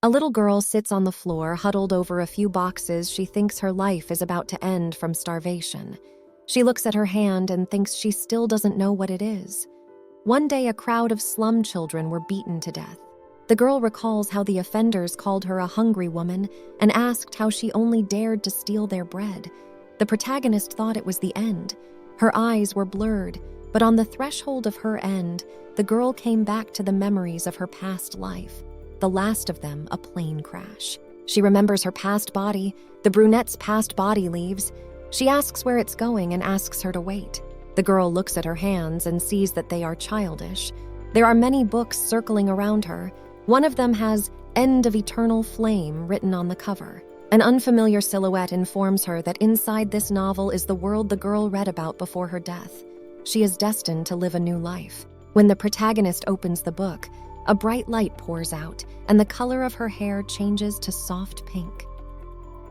A little girl sits on the floor, huddled over a few boxes. She thinks her life is about to end from starvation. She looks at her hand and thinks she still doesn't know what it is. One day, a crowd of slum children were beaten to death. The girl recalls how the offenders called her a hungry woman and asked how she only dared to steal their bread. The protagonist thought it was the end. Her eyes were blurred, but on the threshold of her end, the girl came back to the memories of her past life. The last of them, a plane crash. She remembers her past body. The brunette's past body leaves. She asks where it's going and asks her to wait. The girl looks at her hands and sees that they are childish. There are many books circling around her. One of them has "End of Eternal Flame" written on the cover. An unfamiliar silhouette informs her that inside this novel is the world the girl read about before her death. She is destined to live a new life. When the protagonist opens the book, a bright light pours out, and the color of her hair changes to soft pink.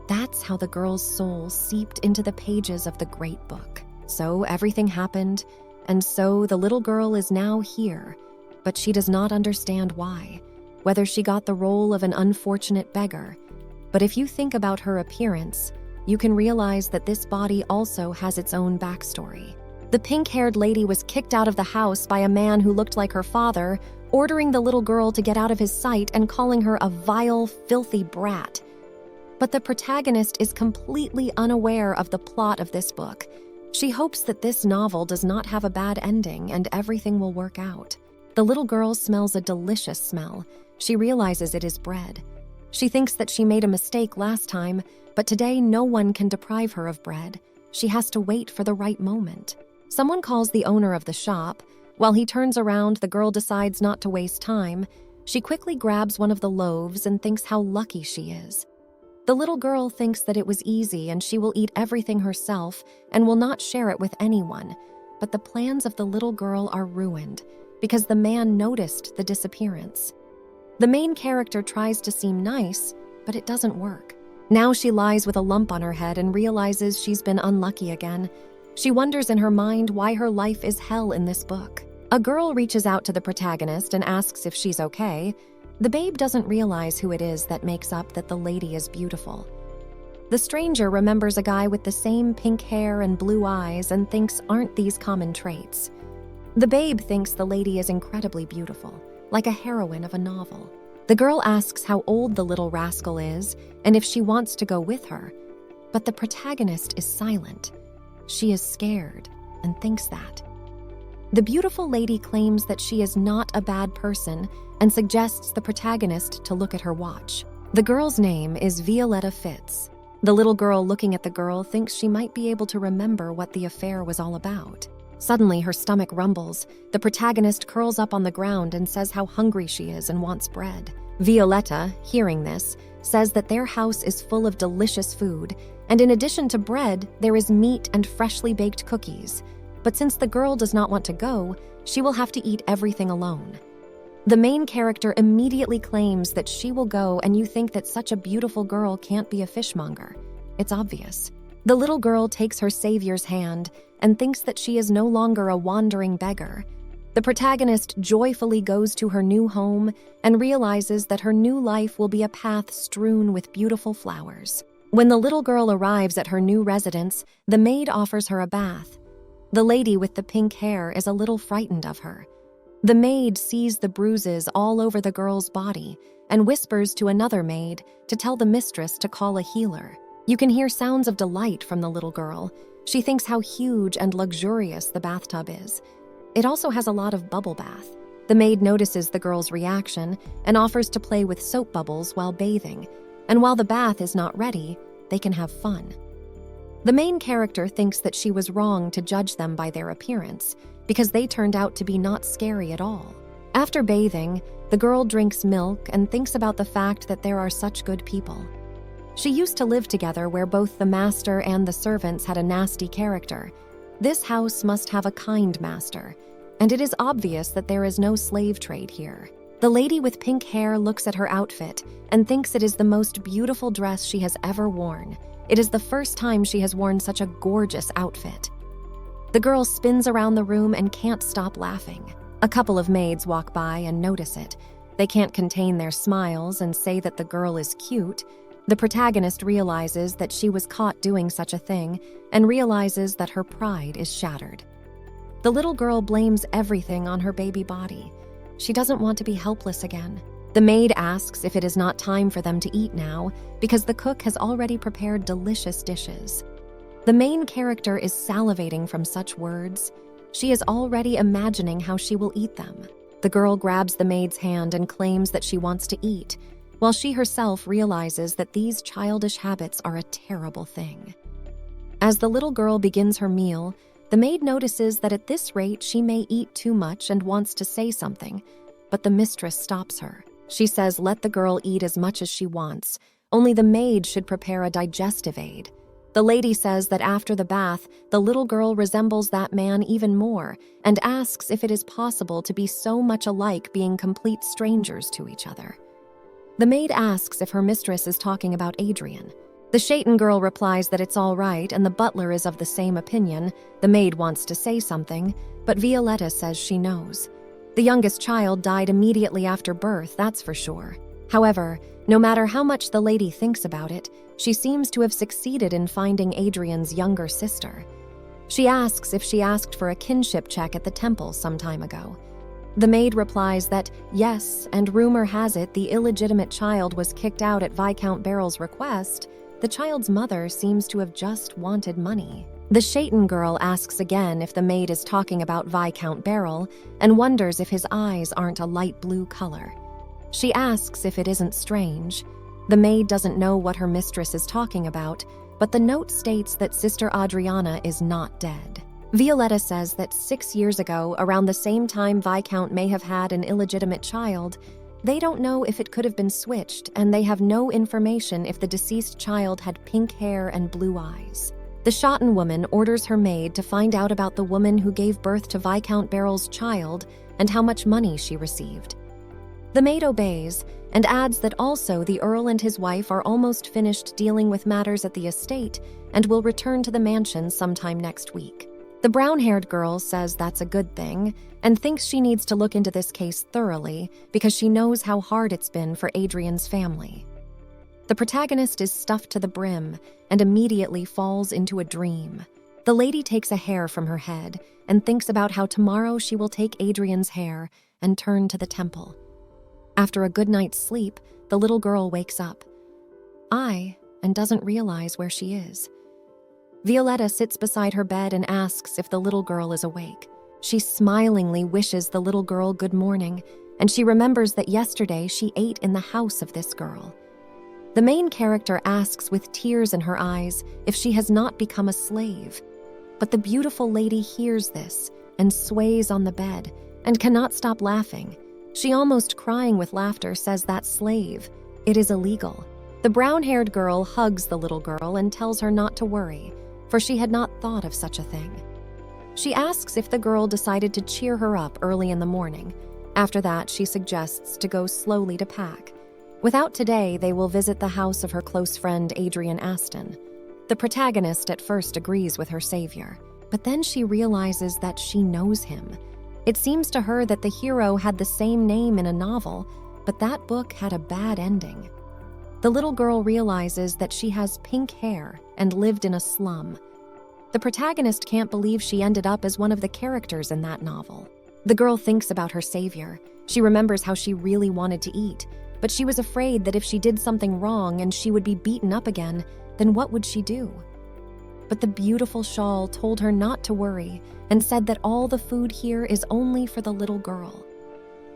That's how the girl's soul seeped into the pages of the great book. So everything happened, and so the little girl is now here, but she does not understand why, whether she got the role of an unfortunate beggar. But if you think about her appearance, you can realize that this body also has its own backstory. The pink-haired lady was kicked out of the house by a man who looked like her father, ordering the little girl to get out of his sight and calling her a vile, filthy brat. But the protagonist is completely unaware of the plot of this book. She hopes that this novel does not have a bad ending and everything will work out. The little girl smells a delicious smell. She realizes it is bread. She thinks that she made a mistake last time, but today no one can deprive her of bread. She has to wait for the right moment. Someone calls the owner of the shop. While he turns around, the girl decides not to waste time. She quickly grabs one of the loaves and thinks how lucky she is. The little girl thinks that it was easy and she will eat everything herself and will not share it with anyone. But the plans of the little girl are ruined because the man noticed the disappearance. The main character tries to seem nice, but it doesn't work. Now she lies with a lump on her head and realizes she's been unlucky again. She wonders in her mind why her life is hell in this book. A girl reaches out to the protagonist and asks if she's okay. The babe doesn't realize who it is that makes up that the lady is beautiful. The stranger remembers a guy with the same pink hair and blue eyes and thinks, aren't these common traits? The babe thinks the lady is incredibly beautiful, like a heroine of a novel. The girl asks how old the little rascal is and if she wants to go with her, but the protagonist is silent. She is scared and thinks that. The beautiful lady claims that she is not a bad person and suggests the protagonist to look at her watch. The girl's name is Violetta Fitz. The little girl looking at the girl thinks she might be able to remember what the affair was all about. Suddenly, her stomach rumbles. The protagonist curls up on the ground and says how hungry she is and wants bread. Violetta, hearing this, says that their house is full of delicious food, and in addition to bread, there is meat and freshly baked cookies. But since the girl does not want to go, she will have to eat everything alone. The main character immediately claims that she will go, and you think that such a beautiful girl can't be a fishmonger. It's obvious. The little girl takes her savior's hand and thinks that she is no longer a wandering beggar. The protagonist joyfully goes to her new home and realizes that her new life will be a path strewn with beautiful flowers. When the little girl arrives at her new residence, the maid offers her a bath. The lady with the pink hair is a little frightened of her. The maid sees the bruises all over the girl's body and whispers to another maid to tell the mistress to call a healer. You can hear sounds of delight from the little girl. She thinks how huge and luxurious the bathtub is. It also has a lot of bubble bath. The maid notices the girl's reaction and offers to play with soap bubbles while bathing. And while the bath is not ready, they can have fun. The main character thinks that she was wrong to judge them by their appearance because they turned out to be not scary at all. After bathing, the girl drinks milk and thinks about the fact that there are such good people. She used to live together where both the master and the servants had a nasty character. This house must have a kind master, and it is obvious that there is no slave trade here. The lady with pink hair looks at her outfit and thinks it is the most beautiful dress she has ever worn. It is the first time she has worn such a gorgeous outfit. The girl spins around the room and can't stop laughing. A couple of maids walk by and notice it. They can't contain their smiles and say that the girl is cute. The protagonist realizes that she was caught doing such a thing and realizes that her pride is shattered. The little girl blames everything on her baby body. She doesn't want to be helpless again. The maid asks if it is not time for them to eat now because the cook has already prepared delicious dishes. The main character is salivating from such words. She is already imagining how she will eat them. The girl grabs the maid's hand and claims that she wants to eat, while she herself realizes that these childish habits are a terrible thing. As the little girl begins her meal, the maid notices that at this rate she may eat too much and wants to say something, but the mistress stops her. She says let the girl eat as much as she wants, only the maid should prepare a digestive aid. The lady says that after the bath, the little girl resembles that man even more and asks if it is possible to be so much alike being complete strangers to each other. The maid asks if her mistress is talking about Adrian. The Shaitan girl replies that it's all right and the butler is of the same opinion. The maid wants to say something, but Violetta says she knows. The youngest child died immediately after birth, that's for sure. However, no matter how much the lady thinks about it, she seems to have succeeded in finding Adrian's younger sister. She asks if she asked for a kinship check at the temple some time ago. The maid replies that yes, and rumor has it the illegitimate child was kicked out at Viscount Barrel's request. The child's mother seems to have just wanted money. The Shaitan girl asks again if the maid is talking about Viscount Barrel and wonders if his eyes aren't a light blue color. She asks if it isn't strange. The maid doesn't know what her mistress is talking about, but the note states that Sister Adriana is not dead. Violetta says that 6 years ago, around the same time Viscount may have had an illegitimate child, they don't know if it could have been switched, and they have no information if the deceased child had pink hair and blue eyes. The Shaitan woman orders her maid to find out about the woman who gave birth to Viscount Barrel's child and how much money she received. The maid obeys and adds that also the Earl and his wife are almost finished dealing with matters at the estate and will return to the mansion sometime next week. The brown-haired girl says that's a good thing and thinks she needs to look into this case thoroughly because she knows how hard it's been for Adrian's family. The protagonist is stuffed to the brim and immediately falls into a dream. The lady takes a hair from her head and thinks about how tomorrow she will take Adrian's hair and turn to the temple. After a good night's sleep, the little girl wakes up. And doesn't realize where she is. Violetta sits beside her bed and asks if the little girl is awake. She smilingly wishes the little girl good morning, and she remembers that yesterday she ate in the house of this girl. The main character asks with tears in her eyes if she has not become a slave. But the beautiful lady hears this and sways on the bed and cannot stop laughing. She, almost crying with laughter, says that's slave. It is illegal. The brown-haired girl hugs the little girl and tells her not to worry, for she had not thought of such a thing. She asks if the girl decided to cheer her up early in the morning. After that, she suggests to go slowly to pack. Without today, they will visit the house of her close friend Adrian Aston. The protagonist at first agrees with her savior, but then she realizes that she knows him. It seems to her that the hero had the same name in a novel, but that book had a bad ending. The little girl realizes that she has pink hair and lived in a slum. The protagonist can't believe she ended up as one of the characters in that novel. The girl thinks about her savior. She remembers how she really wanted to eat, but she was afraid that if she did something wrong and she would be beaten up again, then what would she do? But the beautiful shawl told her not to worry and said that all the food here is only for the little girl.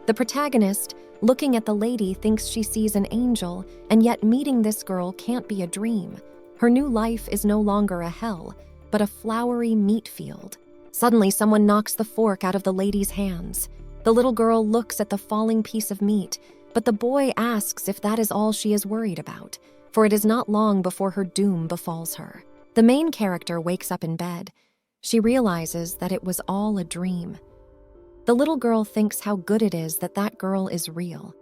The protagonist, looking at the lady, thinks she sees an angel, and yet meeting this girl can't be a dream. Her new life is no longer a hell, but a flowery meat field. Suddenly, someone knocks the fork out of the lady's hands. The little girl looks at the falling piece of meat, but the boy asks if that is all she is worried about, for it is not long before her doom befalls her. The main character wakes up in bed. She realizes that it was all a dream. The little girl thinks how good it is that that girl is real.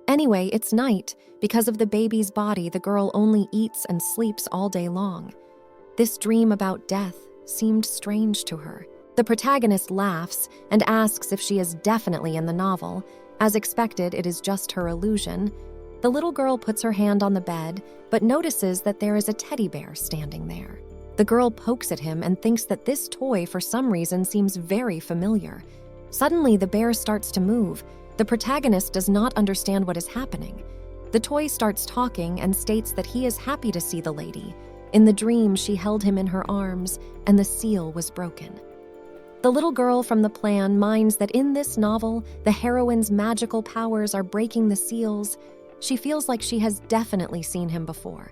Anyway, it's night. Because of the baby's body, the girl only eats and sleeps all day long. This dream about death seemed strange to her. The protagonist laughs and asks if she is definitely in the novel, As expected, it is just her illusion. The little girl puts her hand on the bed, but notices that there is a teddy bear standing there. The girl pokes at him and thinks that this toy, for some reason, seems very familiar. Suddenly, the bear starts to move. The protagonist does not understand what is happening. The toy starts talking and states that he is happy to see the lady. In the dream, she held him in her arms, and the seal was broken. The little girl from the plan minds that in this novel, the heroine's magical powers are breaking the seals. She feels like she has definitely seen him before.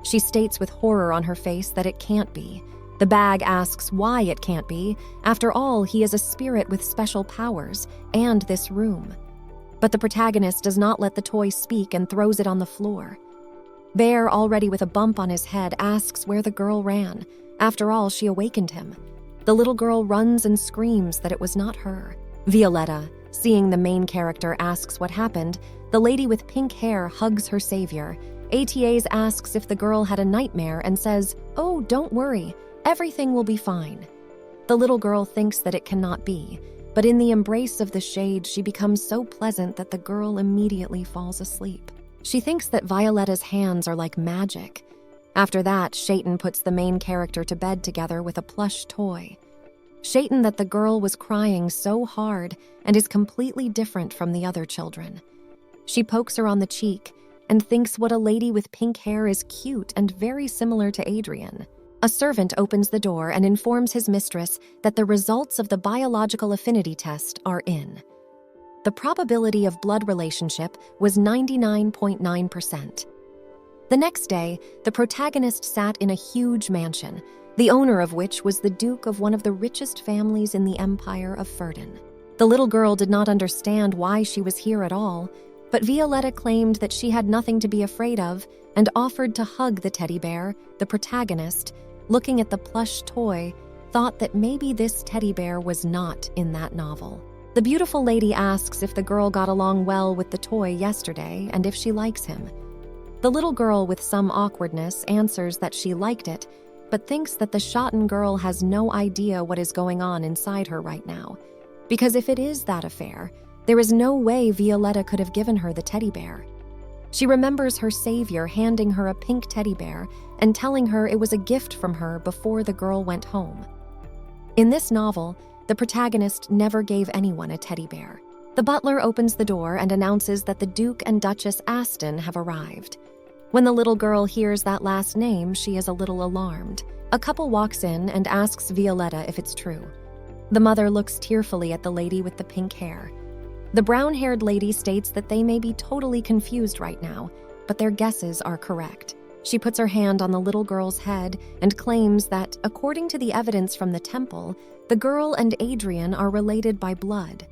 She states with horror on her face that it can't be. The bag asks why it can't be. After all, he is a spirit with special powers, and this room. But the protagonist does not let the toy speak and throws it on the floor. Bear, already with a bump on his head, asks where the girl ran. After all, she awakened him. The little girl runs and screams that it was not her. Violetta, seeing the main character, asks what happened. The lady with pink hair hugs her savior. ATAs asks if the girl had a nightmare and says, "Oh, don't worry, everything will be fine." The little girl thinks that it cannot be, but in the embrace of the shade, she becomes so pleasant that the girl immediately falls asleep. She thinks that Violetta's hands are like magic. After that, Shaitan puts the main character to bed together with a plush toy. Shaitan that the girl was crying so hard and is completely different from the other children. She pokes her on the cheek and thinks what a lady with pink hair is cute and very similar to Adrian. A servant opens the door and informs his mistress that the results of the biological affinity test are in. The probability of blood relationship was 99.9%. The next day, the protagonist sat in a huge mansion, the owner of which was the duke of one of the richest families in the empire of Ferdin. The little girl did not understand why she was here at all, but Violetta claimed that she had nothing to be afraid of and offered to hug the teddy bear. The protagonist, looking at the plush toy, thought that maybe this teddy bear was not in that novel. The beautiful lady asks if the girl got along well with the toy yesterday and if she likes him. The little girl, with some awkwardness, answers that she liked it, but thinks that the Schotten girl has no idea what is going on inside her right now. Because if it is that affair, there is no way Violetta could have given her the teddy bear. She remembers her savior handing her a pink teddy bear and telling her it was a gift from her before the girl went home. In this novel, the protagonist never gave anyone a teddy bear. The butler opens the door and announces that the Duke and Duchess Aston have arrived. When the little girl hears that last name, she is a little alarmed. A couple walks in and asks Violetta if it's true. The mother looks tearfully at the lady with the pink hair. The brown-haired lady states that they may be totally confused right now, but their guesses are correct. She puts her hand on the little girl's head and claims that, according to the evidence from the temple, the girl and Adrian are related by blood.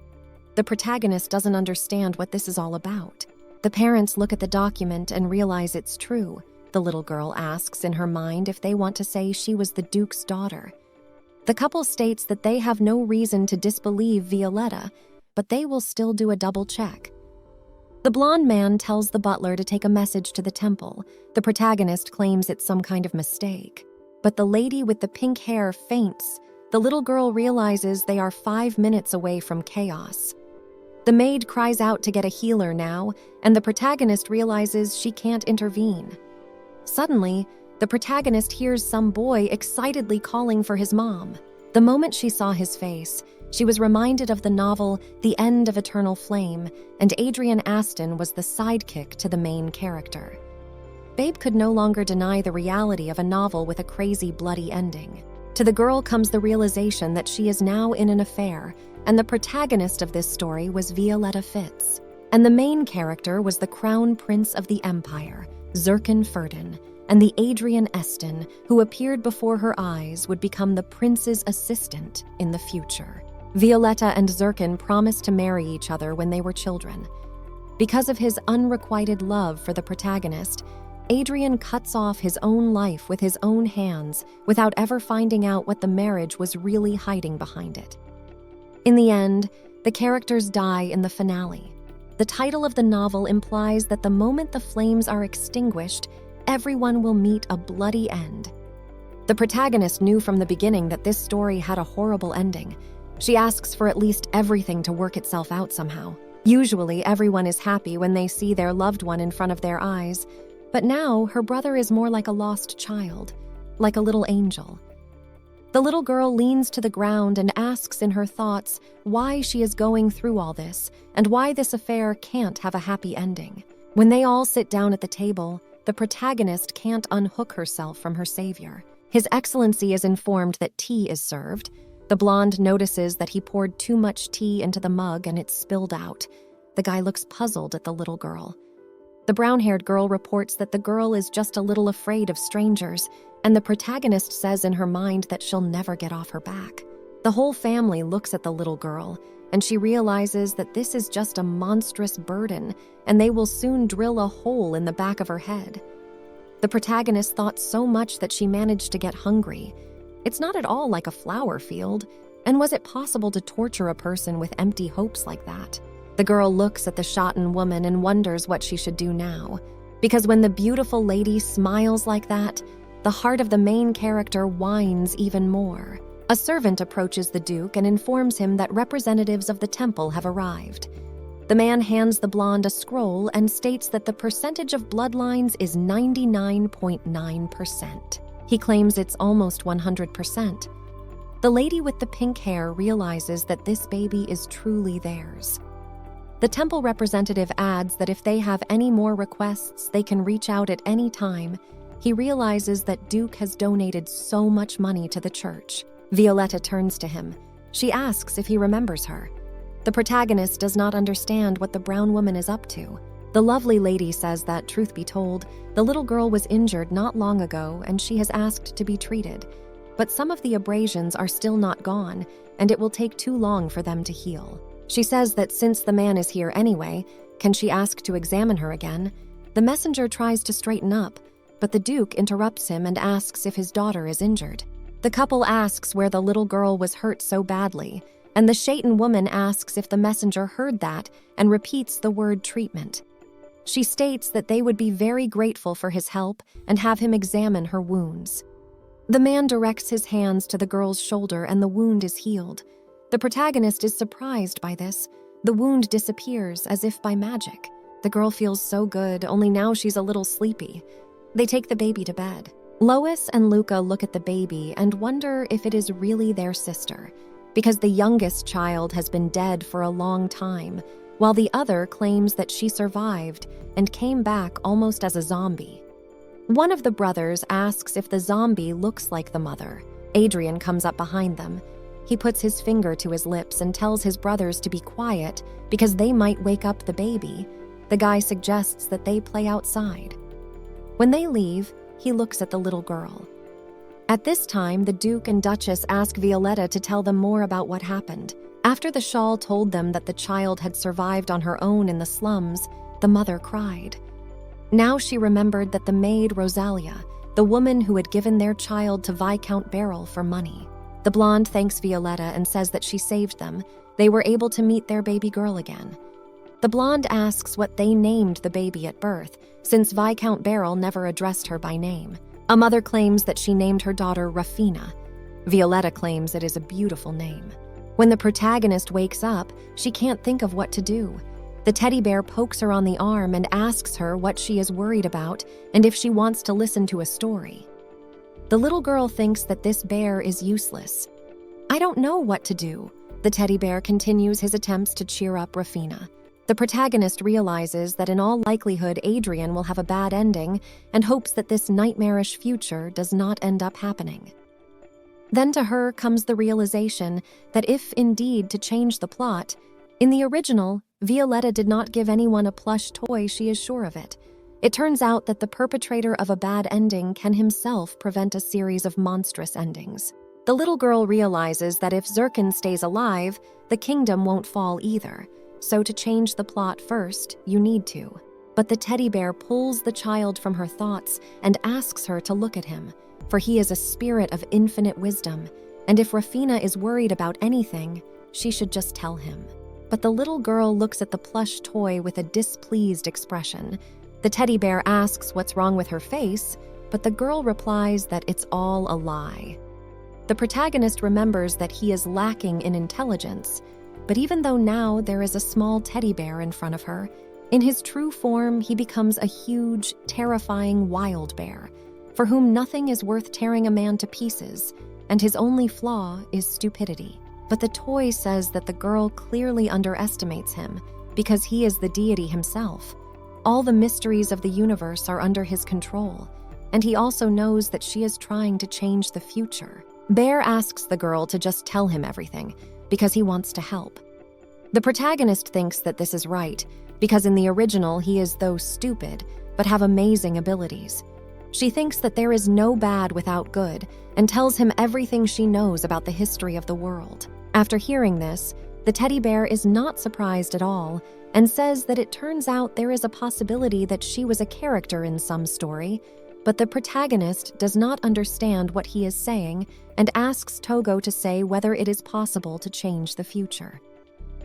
The protagonist doesn't understand what this is all about. The parents look at the document and realize it's true. The little girl asks in her mind if they want to say she was the Duke's daughter. The couple states that they have no reason to disbelieve Violetta, but they will still do a double check. The blonde man tells the butler to take a message to the temple. The protagonist claims it's some kind of mistake. But the lady with the pink hair faints. The little girl realizes they are 5 minutes away from chaos. The maid cries out to get a healer now, and the protagonist realizes she can't intervene. Suddenly, the protagonist hears some boy excitedly calling for his mom. The moment she saw his face, she was reminded of the novel The End of Eternal Flame, and Adrian Aston was the sidekick to the main character. Babe could no longer deny the reality of a novel with a crazy, bloody ending. To the girl comes the realization that she is now in an affair, and the protagonist of this story was Violetta Fitz. And the main character was the Crown Prince of the Empire, Zirkin Ferdin, and the Adrian Aston, who appeared before her eyes, would become the prince's assistant in the future. Violetta and Zirkin promised to marry each other when they were children. Because of his unrequited love for the protagonist, Adrian cuts off his own life with his own hands without ever finding out what the marriage was really hiding behind it. In the end, the characters die in the finale. The title of the novel implies that the moment the flames are extinguished, everyone will meet a bloody end. The protagonist knew from the beginning that this story had a horrible ending. She asks for at least everything to work itself out somehow. Usually, everyone is happy when they see their loved one in front of their eyes, but now her brother is more like a lost child, like a little angel. The little girl leans to the ground and asks in her thoughts why she is going through all this and why this affair can't have a happy ending. When they all sit down at the table, the protagonist can't unhook herself from her savior. His Excellency is informed that tea is served. The blonde notices that he poured too much tea into the mug and it's spilled out. The guy looks puzzled at the little girl. The brown-haired girl reports that the girl is just a little afraid of strangers, and the protagonist says in her mind that she'll never get off her back. The whole family looks at the little girl, and she realizes that this is just a monstrous burden, and they will soon drill a hole in the back of her head. The protagonist thought so much that she managed to get hungry. It's not at all like a flower field, and was it possible to torture a person with empty hopes like that? The girl looks at the Schotten woman and wonders what she should do now, because when the beautiful lady smiles like that, the heart of the main character whines even more. A servant approaches the Duke and informs him that representatives of the temple have arrived. The man hands the blonde a scroll and states that the percentage of bloodlines is 99.9%. He claims it's almost 100%. The lady with the pink hair realizes that this baby is truly theirs. The temple representative adds that if they have any more requests, they can reach out at any time. He realizes that Duke has donated so much money to the church. Violetta turns to him. She asks if he remembers her. The protagonist does not understand what the brown woman is up to. The lovely lady says that, truth be told, the little girl was injured not long ago and she has asked to be treated. But some of the abrasions are still not gone, and it will take too long for them to heal. She says that since the man is here anyway, can she ask to examine her again? The messenger tries to straighten up, but the Duke interrupts him and asks if his daughter is injured. The couple asks where the little girl was hurt so badly, and the Shaitan woman asks if the messenger heard that and repeats the word treatment. She states that they would be very grateful for his help and have him examine her wounds. The man directs his hands to the girl's shoulder and the wound is healed. The protagonist is surprised by this. The wound disappears as if by magic. The girl feels so good, only now she's a little sleepy. They take the baby to bed. Lois and Luca look at the baby and wonder if it is really their sister, because the youngest child has been dead for a long time, while the other claims that she survived and came back almost as a zombie. One of the brothers asks if the zombie looks like the mother. Adrian comes up behind them. He puts his finger to his lips and tells his brothers to be quiet because they might wake up the baby. The guy suggests that they play outside. When they leave, he looks at the little girl. At this time, the Duke and Duchess ask Violetta to tell them more about what happened. After the shawl told them that the child had survived on her own in the slums, the mother cried. Now she remembered that the maid Rosalia, the woman who had given their child to Viscount Beryl for money. The blonde thanks Violetta and says that she saved them. They were able to meet their baby girl again. The blonde asks what they named the baby at birth, since Viscount Beryl never addressed her by name. A mother claims that she named her daughter Rafina. Violetta claims it is a beautiful name. When the protagonist wakes up, she can't think of what to do. The teddy bear pokes her on the arm and asks her what she is worried about and if she wants to listen to a story. The little girl thinks that this bear is useless. I don't know what to do. The teddy bear continues his attempts to cheer up Rafina. The protagonist realizes that in all likelihood Adrian will have a bad ending and hopes that this nightmarish future does not end up happening. Then to her comes the realization that if indeed to change the plot, in the original, Violetta did not give anyone a plush toy, she is sure of it. It turns out that the perpetrator of a bad ending can himself prevent a series of monstrous endings. The little girl realizes that if Zirkin stays alive, the kingdom won't fall either. So to change the plot first, you need to. But the teddy bear pulls the child from her thoughts and asks her to look at him, for he is a spirit of infinite wisdom, and if Rafina is worried about anything, she should just tell him. But the little girl looks at the plush toy with a displeased expression. The teddy bear asks what's wrong with her face, but the girl replies that it's all a lie. The protagonist remembers that he is lacking in intelligence, But even though now there is a small teddy bear in front of her, in his true form he becomes a huge, terrifying wild bear, for whom nothing is worth tearing a man to pieces, and his only flaw is stupidity. But the toy says that the girl clearly underestimates him, because he is the deity himself. All the mysteries of the universe are under his control, and he also knows that she is trying to change the future. Bear asks the girl to just tell him everything, because he wants to help. The protagonist thinks that this is right, because in the original he is though stupid, but have amazing abilities. She thinks that there is no bad without good, and tells him everything she knows about the history of the world. After hearing this, the teddy bear is not surprised at all, and says that it turns out there is a possibility that she was a character in some story, but the protagonist does not understand what he is saying and asks Togo to say whether it is possible to change the future.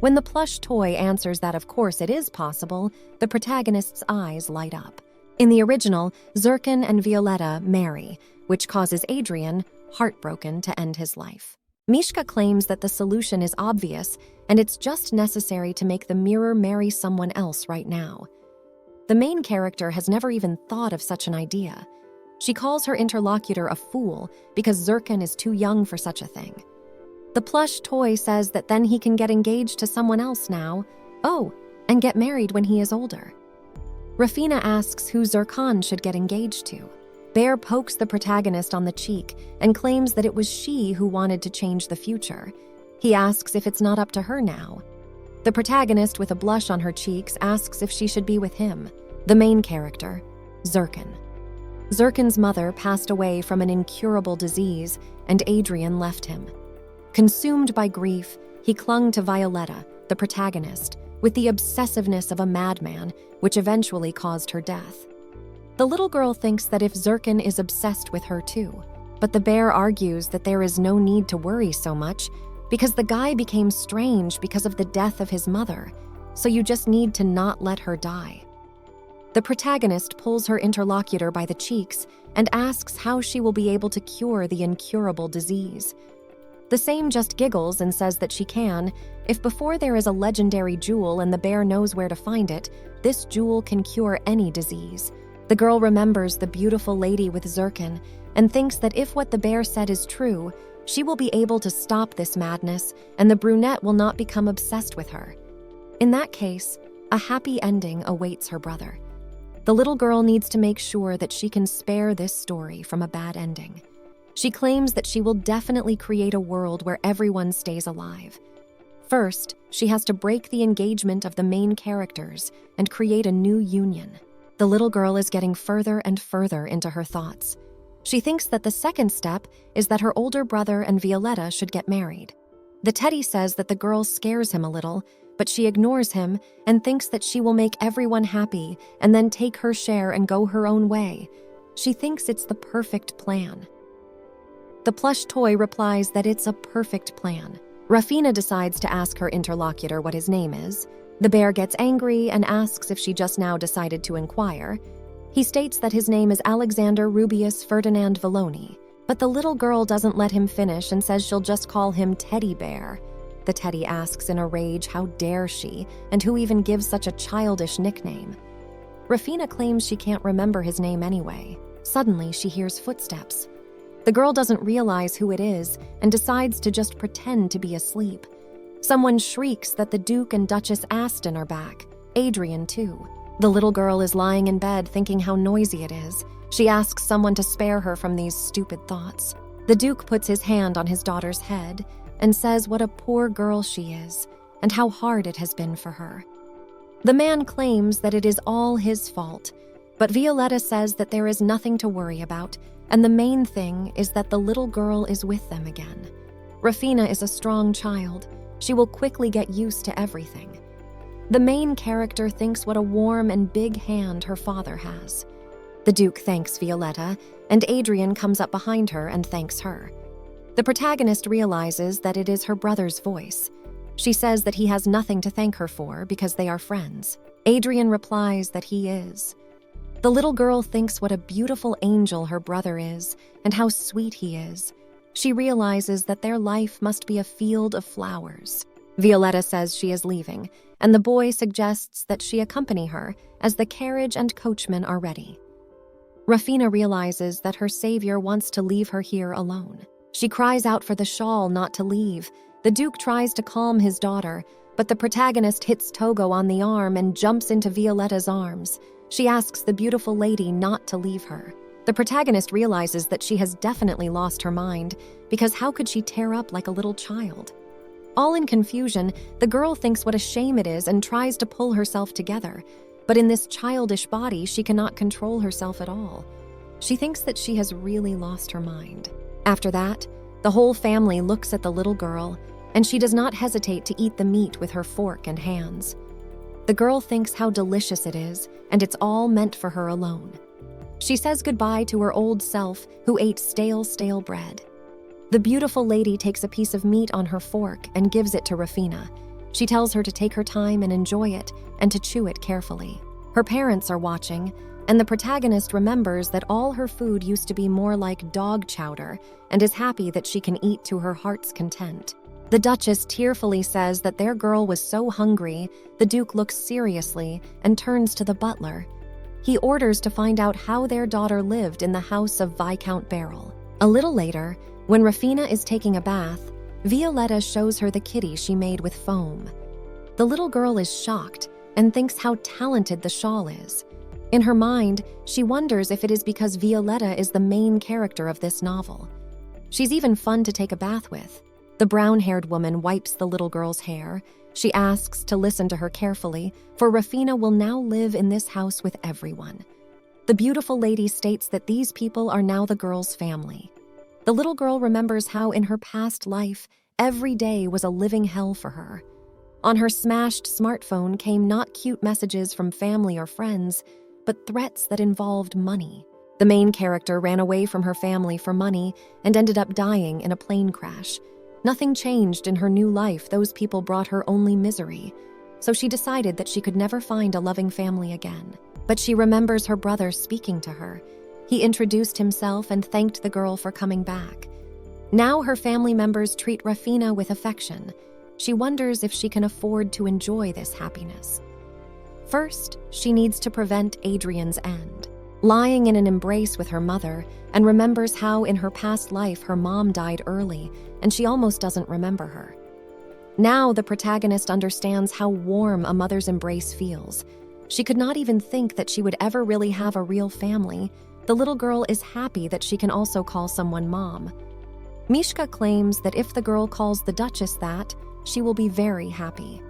When the plush toy answers that of course it is possible, the protagonist's eyes light up. In the original, Zircon and Violetta marry, which causes Adrian, heartbroken, to end his life. Mishka claims that the solution is obvious, and it's just necessary to make the mirror marry someone else right now. The main character has never even thought of such an idea. She calls her interlocutor a fool because Zircon is too young for such a thing. The plush toy says that then he can get engaged to someone else now. Oh, and get married when he is older. Rafina asks who Zircon should get engaged to. Bear pokes the protagonist on the cheek and claims that it was she who wanted to change the future. He asks if it's not up to her now. The protagonist, with a blush on her cheeks, asks if she should be with him. The main character, Zircon. Zircon's mother passed away from an incurable disease, and Adrian left him. Consumed by grief, he clung to Violetta, the protagonist, with the obsessiveness of a madman, which eventually caused her death. The little girl thinks that if Zircon is obsessed with her too, but the bear argues that there is no need to worry so much because the guy became strange because of the death of his mother, so you just need to not let her die. The protagonist pulls her interlocutor by the cheeks and asks how she will be able to cure the incurable disease. The same just giggles and says that she can, if before there is a legendary jewel and the bear knows where to find it, this jewel can cure any disease. The girl remembers the beautiful lady with Zircon and thinks that if what the bear said is true, she will be able to stop this madness and the brunette will not become obsessed with her. In that case, a happy ending awaits her brother. The little girl needs to make sure that she can spare this story from a bad ending. She claims that she will definitely create a world where everyone stays alive. First, she has to break the engagement of the main characters and create a new union. The little girl is getting further and further into her thoughts. She thinks that the second step is that her older brother and Violetta should get married. The teddy says that the girl scares him a little, but she ignores him and thinks that she will make everyone happy and then take her share and go her own way. She thinks it's the perfect plan. The plush toy replies that it's a perfect plan. Rafina decides to ask her interlocutor what his name is. The bear gets angry and asks if she just now decided to inquire. He states that his name is Alexander Rubius Ferdinand Villoni, but the little girl doesn't let him finish and says she'll just call him Teddy Bear. The teddy asks in a rage how dare she, and who even gives such a childish nickname. Rafina claims she can't remember his name anyway. Suddenly, she hears footsteps. The girl doesn't realize who it is and decides to just pretend to be asleep. Someone shrieks that the Duke and Duchess Aston are back. Adrian, too. The little girl is lying in bed thinking how noisy it is. She asks someone to spare her from these stupid thoughts. The Duke puts his hand on his daughter's head and says what a poor girl she is and how hard it has been for her. The man claims that it is all his fault, but Violetta says that there is nothing to worry about, and the main thing is that the little girl is with them again. Rafina is a strong child. She will quickly get used to everything. The main character thinks what a warm and big hand her father has. The Duke thanks Violetta, and Adrian comes up behind her and thanks her. The protagonist realizes that it is her brother's voice. She says that he has nothing to thank her for because they are friends. Adrian replies that he is. The little girl thinks what a beautiful angel her brother is and how sweet he is. She realizes that their life must be a field of flowers. Violetta says she is leaving, and the boy suggests that she accompany her as the carriage and coachman are ready. Rafina realizes that her savior wants to leave her here alone. She cries out for the shawl not to leave. The Duke tries to calm his daughter, but the protagonist hits Togo on the arm and jumps into Violetta's arms. She asks the beautiful lady not to leave her. The protagonist realizes that she has definitely lost her mind, because how could she tear up like a little child? All in confusion, the girl thinks what a shame it is and tries to pull herself together. But in this childish body, she cannot control herself at all. She thinks that she has really lost her mind. After that, the whole family looks at the little girl, and she does not hesitate to eat the meat with her fork and hands. The girl thinks how delicious it is, and it's all meant for her alone. She says goodbye to her old self, who ate stale bread. The beautiful lady takes a piece of meat on her fork and gives it to Rafina. She tells her to take her time and enjoy it, and to chew it carefully. Her parents are watching, and the protagonist remembers that all her food used to be more like dog chowder, and is happy that she can eat to her heart's content. The Duchess tearfully says that their girl was so hungry. The Duke looks seriously and turns to the butler. He orders to find out how their daughter lived in the house of Viscount Beryl. A little later, when Rafina is taking a bath, Violetta shows her the kitty she made with foam. The little girl is shocked and thinks how talented the shawl is. In her mind, she wonders if it is because Violetta is the main character of this novel. She's even fun to take a bath with. The brown-haired woman wipes the little girl's hair. She asks to listen to her carefully, for Rafina will now live in this house with everyone. The beautiful lady states that these people are now the girl's family. The little girl remembers how in her past life, every day was a living hell for her. On her smashed smartphone came not cute messages from family or friends, but threats that involved money. The main character ran away from her family for money and ended up dying in a plane crash. Nothing changed in her new life. Those people brought her only misery. So she decided that she could never find a loving family again. But she remembers her brother speaking to her. He introduced himself and thanked the girl for coming back. Now her family members treat Rafina with affection. She wonders if she can afford to enjoy this happiness. First, she needs to prevent Adrian's end. Lying in an embrace with her mother, and remembers how in her past life her mom died early, and she almost doesn't remember her. Now the protagonist understands how warm a mother's embrace feels. She could not even think that she would ever really have a real family. The little girl is happy that she can also call someone mom. Mishka claims that if the girl calls the Duchess that, she will be very happy.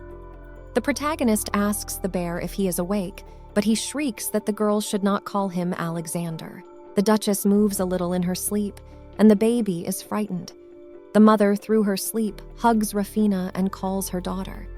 The protagonist asks the bear if he is awake, but he shrieks that the girl should not call him Alexander. The Duchess moves a little in her sleep, and the baby is frightened. The mother, through her sleep, hugs Rafina and calls her daughter.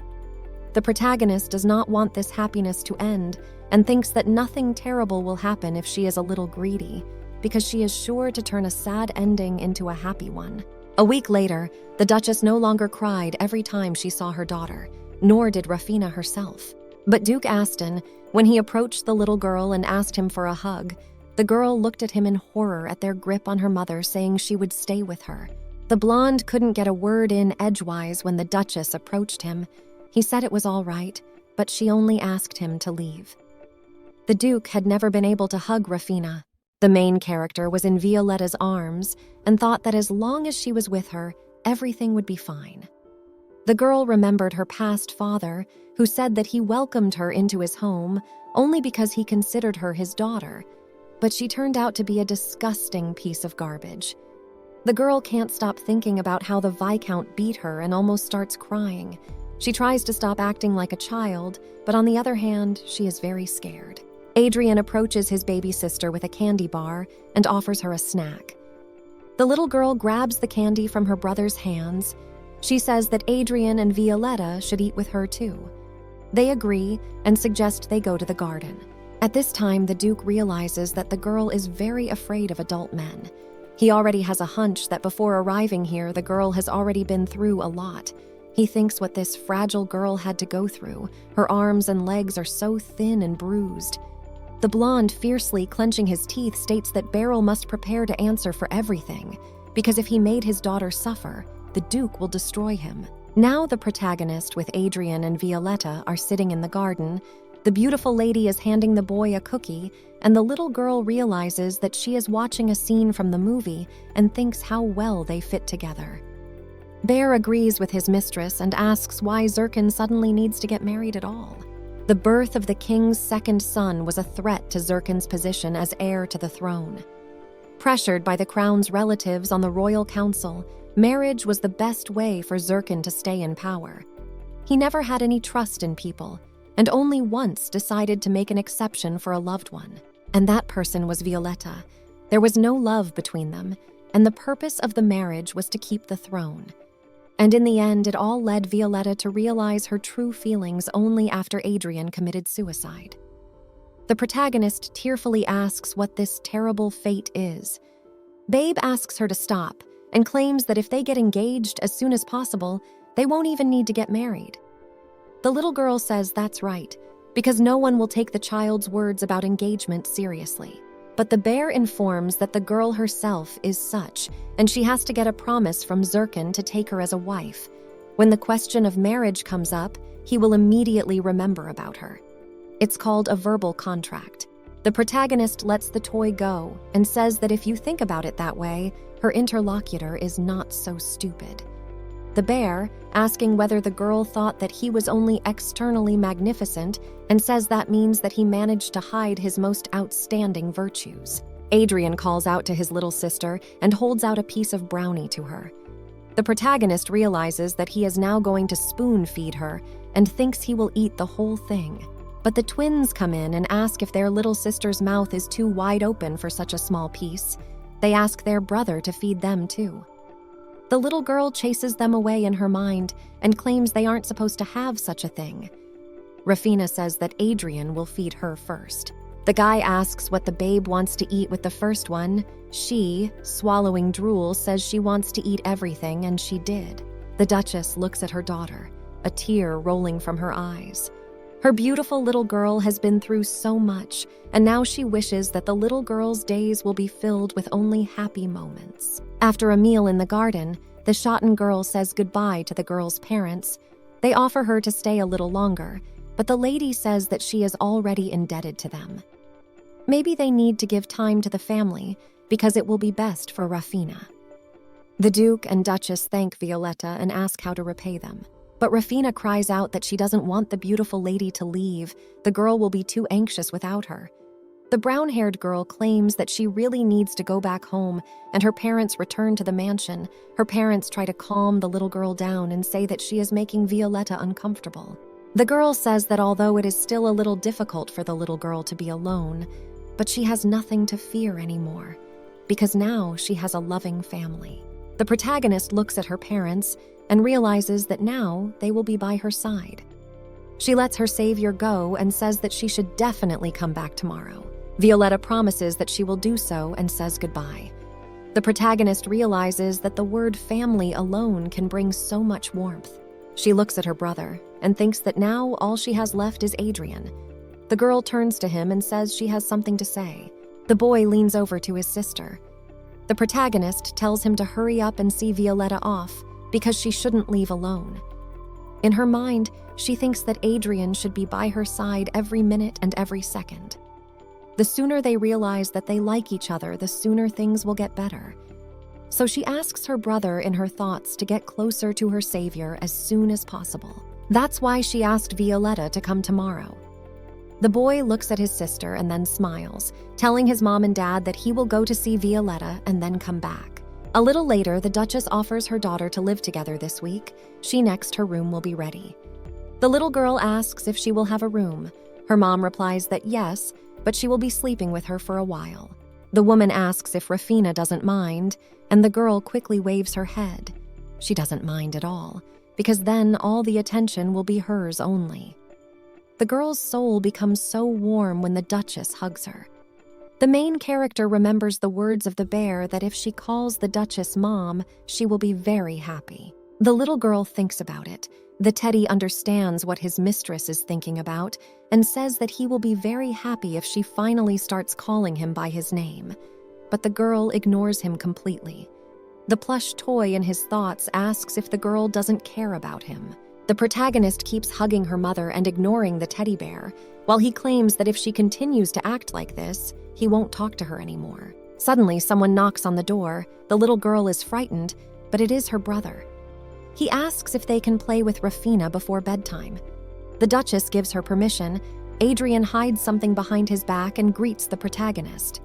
The protagonist does not want this happiness to end and thinks that nothing terrible will happen if she is a little greedy, because she is sure to turn a sad ending into a happy one. A week later, the Duchess no longer cried every time she saw her daughter, nor did Rafina herself. But Duke Aston, when he approached the little girl and asked him for a hug, the girl looked at him in horror at their grip on her mother, saying she would stay with her. The blonde couldn't get a word in edgewise when the Duchess approached him. He said it was all right, but she only asked him to leave. The Duke had never been able to hug Rafina. The main character was in Violetta's arms and thought that as long as she was with her, everything would be fine. The girl remembered her past father, who said that he welcomed her into his home only because he considered her his daughter, but she turned out to be a disgusting piece of garbage. The girl can't stop thinking about how the Viscount beat her and almost starts crying. She tries to stop acting like a child, but on the other hand, she is very scared. Adrian approaches his baby sister with a candy bar and offers her a snack. The little girl grabs the candy from her brother's hands. She says that Adrian and Violetta should eat with her too. They agree and suggest they go to the garden. At this time, the Duke realizes that the girl is very afraid of adult men. He already has a hunch that before arriving here, the girl has already been through a lot. He thinks what this fragile girl had to go through. Her arms and legs are so thin and bruised. The blonde, fiercely clenching his teeth, states that Beryl must prepare to answer for everything, because if he made his daughter suffer, the Duke will destroy him. Now the protagonist with Adrian and Violetta are sitting in the garden. The beautiful lady is handing the boy a cookie, and the little girl realizes that she is watching a scene from the movie and thinks how well they fit together. Bear agrees with his mistress and asks why Zircon suddenly needs to get married at all. The birth of the king's second son was a threat to Zircon's position as heir to the throne. Pressured by the crown's relatives on the royal council, marriage was the best way for Zircon to stay in power. He never had any trust in people, and only once decided to make an exception for a loved one. And that person was Violetta. There was no love between them, and the purpose of the marriage was to keep the throne. And in the end, it all led Violetta to realize her true feelings only after Adrian committed suicide. The protagonist tearfully asks what this terrible fate is. Babe asks her to stop and claims that if they get engaged as soon as possible, they won't even need to get married. The little girl says that's right, because no one will take the child's words about engagement seriously. But the bear informs that the girl herself is such, and she has to get a promise from Zircon to take her as a wife. When the question of marriage comes up, he will immediately remember about her. It's called a verbal contract. The protagonist lets the toy go and says that if you think about it that way, her interlocutor is not so stupid. The bear, asking whether the girl thought that he was only externally magnificent, and says that means that he managed to hide his most outstanding virtues. Adrian calls out to his little sister and holds out a piece of brownie to her. The protagonist realizes that he is now going to spoon feed her and thinks he will eat the whole thing. But the twins come in and ask if their little sister's mouth is too wide open for such a small piece. They ask their brother to feed them too. The little girl chases them away in her mind and claims they aren't supposed to have such a thing. Rafina says that Adrian will feed her first. The guy asks what the babe wants to eat with the first one. She, swallowing drool, says she wants to eat everything, and she did. The Duchess looks at her daughter, a tear rolling from her eyes. Her beautiful little girl has been through so much, and now she wishes that the little girl's days will be filled with only happy moments. After a meal in the garden, the Schotten girl says goodbye to the girl's parents. They offer her to stay a little longer, but the lady says that she is already indebted to them. Maybe they need to give time to the family because it will be best for Rafina. The Duke and Duchess thank Violetta and ask how to repay them. But Rafina cries out that she doesn't want the beautiful lady to leave. The girl will be too anxious without her. The brown-haired girl claims that she really needs to go back home, and her parents return to the mansion. Her parents try to calm the little girl down and say that she is making Violetta uncomfortable. The girl says that although it is still a little difficult for the little girl to be alone, but she has nothing to fear anymore, because now she has a loving family. The protagonist looks at her parents and realizes that now they will be by her side. She lets her savior go and says that she should definitely come back tomorrow. Violetta promises that she will do so and says goodbye. The protagonist realizes that the word family alone can bring so much warmth. She looks at her brother and thinks that now all she has left is Adrian. The girl turns to him and says she has something to say. The boy leans over to his sister. The protagonist tells him to hurry up and see Violetta off, because she shouldn't leave alone. In her mind, she thinks that Adrian should be by her side every minute and every second. The sooner they realize that they like each other, the sooner things will get better. So she asks her brother in her thoughts to get closer to her savior as soon as possible. That's why she asked Violetta to come tomorrow. The boy looks at his sister and then smiles, telling his mom and dad that he will go to see Violetta and then come back. A little later, the Duchess offers her daughter to live together this week. Her room will be ready. The little girl asks if she will have a room. Her mom replies that yes, but she will be sleeping with her for a while. The woman asks if Rafina doesn't mind, and the girl quickly waves her head. She doesn't mind at all, because then all the attention will be hers only. The girl's soul becomes so warm when the Duchess hugs her. The main character remembers the words of the bear that if she calls the Duchess mom, she will be very happy. The little girl thinks about it. The teddy understands what his mistress is thinking about and says that he will be very happy if she finally starts calling him by his name. But the girl ignores him completely. The plush toy in his thoughts asks if the girl doesn't care about him. The protagonist keeps hugging her mother and ignoring the teddy bear, while he claims that if she continues to act like this, he won't talk to her anymore. Suddenly, someone knocks on the door. The little girl is frightened, but it is her brother. He asks if they can play with Rafina before bedtime. The Duchess gives her permission. Adrian hides something behind his back and greets the protagonist.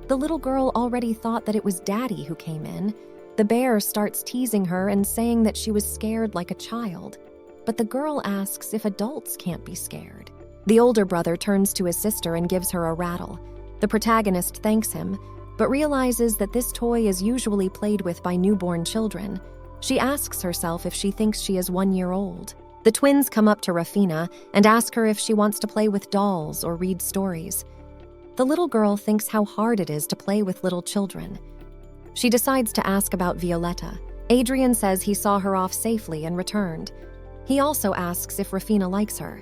The little girl already thought that it was Daddy who came in. The bear starts teasing her and saying that she was scared like a child. But the girl asks if adults can't be scared. The older brother turns to his sister and gives her a rattle. The protagonist thanks him, but realizes that this toy is usually played with by newborn children. She asks herself if she thinks she is 1 year old. The twins come up to Rafina and ask her if she wants to play with dolls or read stories. The little girl thinks how hard it is to play with little children. She decides to ask about Violetta. Adrian says he saw her off safely and returned. He also asks if Rafina likes her.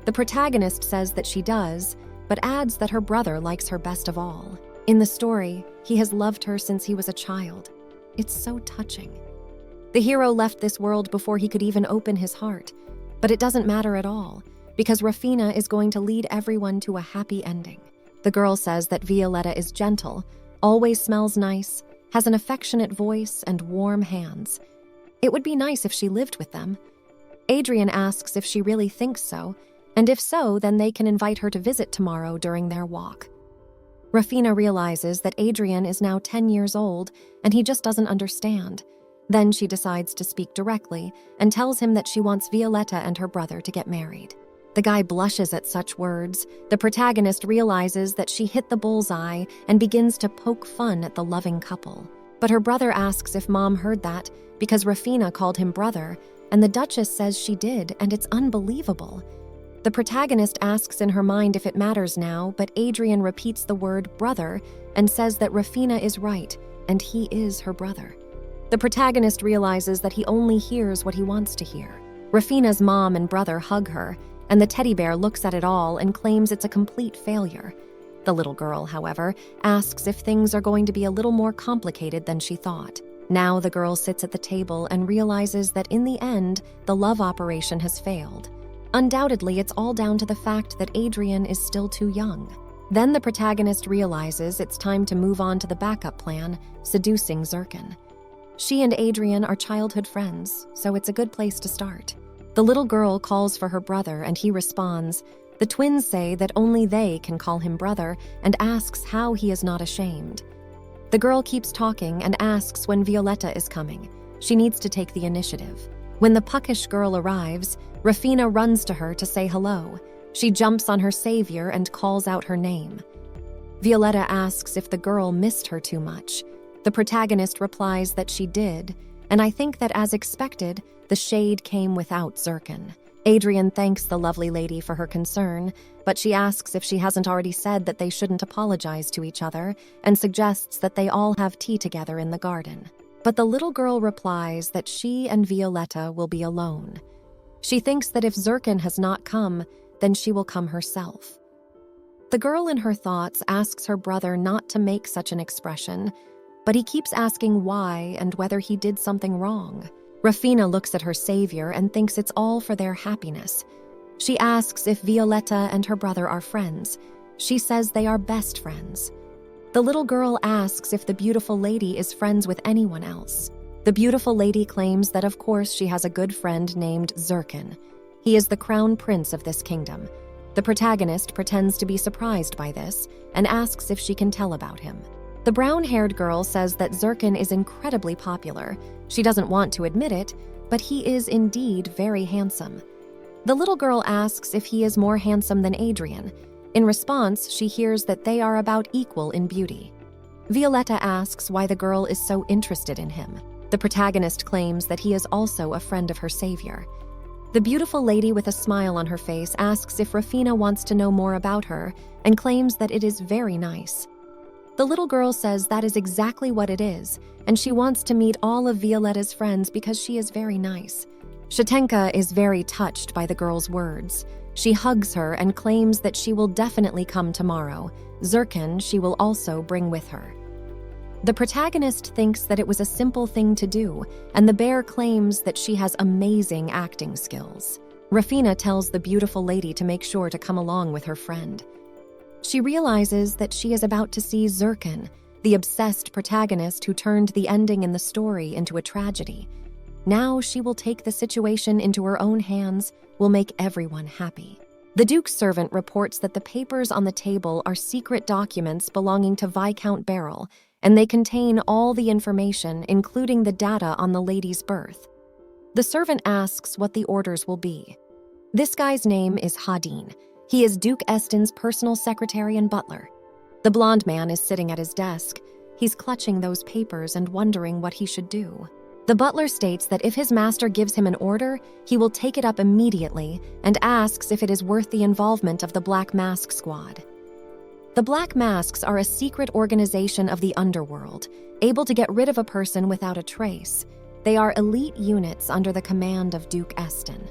The protagonist says that she does, but adds that her brother likes her best of all. In the story, he has loved her since he was a child. It's so touching. The hero left this world before he could even open his heart, but it doesn't matter at all, because Rafina is going to lead everyone to a happy ending. The girl says that Violetta is gentle, always smells nice, has an affectionate voice and warm hands. It would be nice if she lived with them. Adrian asks if she really thinks so, and if so, then they can invite her to visit tomorrow during their walk. Rafina realizes that Adrian is now 10 years old, and he just doesn't understand. Then she decides to speak directly and tells him that she wants Violetta and her brother to get married. The guy blushes at such words. The protagonist realizes that she hit the bullseye and begins to poke fun at the loving couple. But her brother asks if Mom heard that because Rafina called him brother, and the Duchess says she did, and it's unbelievable. The protagonist asks in her mind if it matters now, but Adrian repeats the word brother and says that Rafina is right, and he is her brother. The protagonist realizes that he only hears what he wants to hear. Rafina's mom and brother hug her, and the teddy bear looks at it all and claims it's a complete failure. The little girl, however, asks if things are going to be a little more complicated than she thought. Now the girl sits at the table and realizes that in the end, the love operation has failed. Undoubtedly, it's all down to the fact that Adrian is still too young. Then the protagonist realizes it's time to move on to the backup plan, seducing Zirkin. She and Adrian are childhood friends, so it's a good place to start. The little girl calls for her brother and he responds. The twins say that only they can call him brother and asks how he is not ashamed. The girl keeps talking and asks when Violetta is coming. She needs to take the initiative. When the puckish girl arrives, Rafina runs to her to say hello. She jumps on her savior and calls out her name. Violetta asks if the girl missed her too much. The protagonist replies that she did, and I think that as expected, the shade came without Zirkin. Adrian thanks the lovely lady for her concern, but she asks if she hasn't already said that they shouldn't apologize to each other and suggests that they all have tea together in the garden. But the little girl replies that she and Violetta will be alone. She thinks that if Zirkin has not come, then she will come herself. The girl in her thoughts asks her brother not to make such an expression, but he keeps asking why and whether he did something wrong. Rafina looks at her savior and thinks it's all for their happiness. She asks if Violetta and her brother are friends. She says they are best friends. The little girl asks if the beautiful lady is friends with anyone else. The beautiful lady claims that of course she has a good friend named Zirkin. He is the crown prince of this kingdom. The protagonist pretends to be surprised by this and asks if she can tell about him. The brown-haired girl says that Zirkin is incredibly popular. She doesn't want to admit it, but he is indeed very handsome. The little girl asks if he is more handsome than Adrian. In response, she hears that they are about equal in beauty. Violetta asks why the girl is so interested in him. The protagonist claims that he is also a friend of her savior. The beautiful lady with a smile on her face asks if Rafina wants to know more about her and claims that it is very nice. The little girl says that is exactly what it is, and she wants to meet all of Violetta's friends because she is very nice. Shatenka is very touched by the girl's words. She hugs her and claims that she will definitely come tomorrow. Zirkin she will also bring with her. The protagonist thinks that it was a simple thing to do, and the bear claims that she has amazing acting skills. Rafina tells the beautiful lady to make sure to come along with her friend. She realizes that she is about to see Zirkin, the obsessed protagonist who turned the ending in the story into a tragedy. Now she will take the situation into her own hands, will make everyone happy. The Duke's servant reports that the papers on the table are secret documents belonging to Viscount Beryl, and they contain all the information, including the data on the lady's birth. The servant asks what the orders will be. This guy's name is Hadin. He is Duke Eston's personal secretary and butler. The blonde man is sitting at his desk. He's clutching those papers and wondering what he should do. The butler states that if his master gives him an order, he will take it up immediately and asks if it is worth the involvement of the Black Mask Squad. The Black Masks are a secret organization of the underworld, able to get rid of a person without a trace. They are elite units under the command of Duke Eston.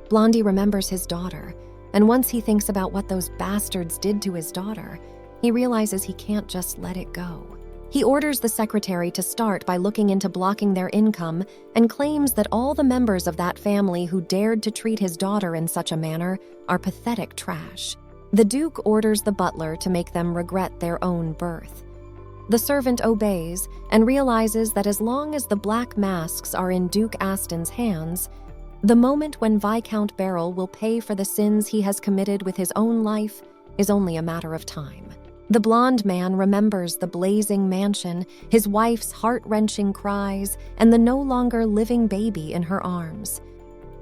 Blondie remembers his daughter, and once he thinks about what those bastards did to his daughter, he realizes he can't just let it go. He orders the secretary to start by looking into blocking their income and claims that all the members of that family who dared to treat his daughter in such a manner are pathetic trash. The Duke orders the butler to make them regret their own birth. The servant obeys and realizes that as long as the Black Masks are in Duke Aston's hands, the moment when Viscount Beryl will pay for the sins he has committed with his own life is only a matter of time. The blonde man remembers the blazing mansion, his wife's heart-wrenching cries, and the no longer living baby in her arms.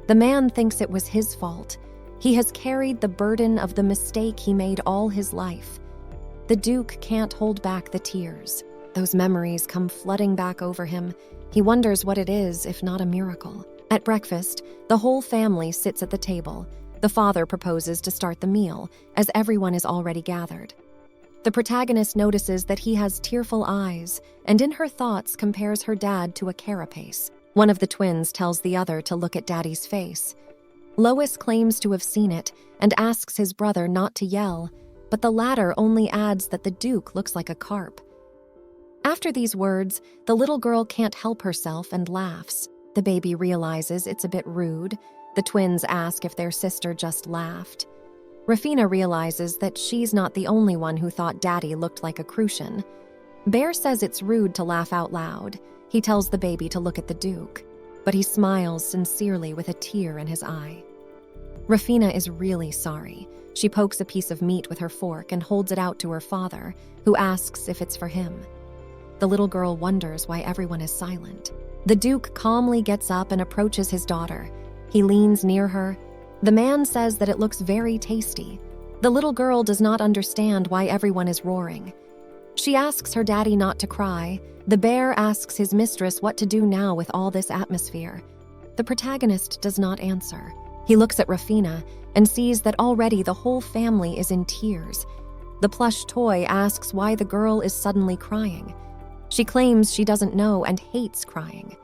The man thinks it was his fault. He has carried the burden of the mistake he made all his life. The Duke can't hold back the tears. Those memories come flooding back over him. He wonders what it is, if not a miracle. At breakfast, the whole family sits at the table. The father proposes to start the meal, as everyone is already gathered. The protagonist notices that he has tearful eyes, and in her thoughts compares her dad to a carapace. One of the twins tells the other to look at Daddy's face. Lois claims to have seen it and asks his brother not to yell, but the latter only adds that the Duke looks like a carp. After these words, the little girl can't help herself and laughs. The baby realizes it's a bit rude. The twins ask if their sister just laughed. Rafina realizes that she's not the only one who thought Daddy looked like a Crucian. Bear says it's rude to laugh out loud. He tells the baby to look at the Duke, but he smiles sincerely with a tear in his eye. Rafina is really sorry. She pokes a piece of meat with her fork and holds it out to her father, who asks if it's for him. The little girl wonders why everyone is silent. The Duke calmly gets up and approaches his daughter. He leans near her. The man says that it looks very tasty. The little girl does not understand why everyone is roaring. She asks her daddy not to cry. The bear asks his mistress what to do now with all this atmosphere. The protagonist does not answer. He looks at Rafina and sees that already the whole family is in tears. The plush toy asks why the girl is suddenly crying. She claims she doesn't know and hates crying.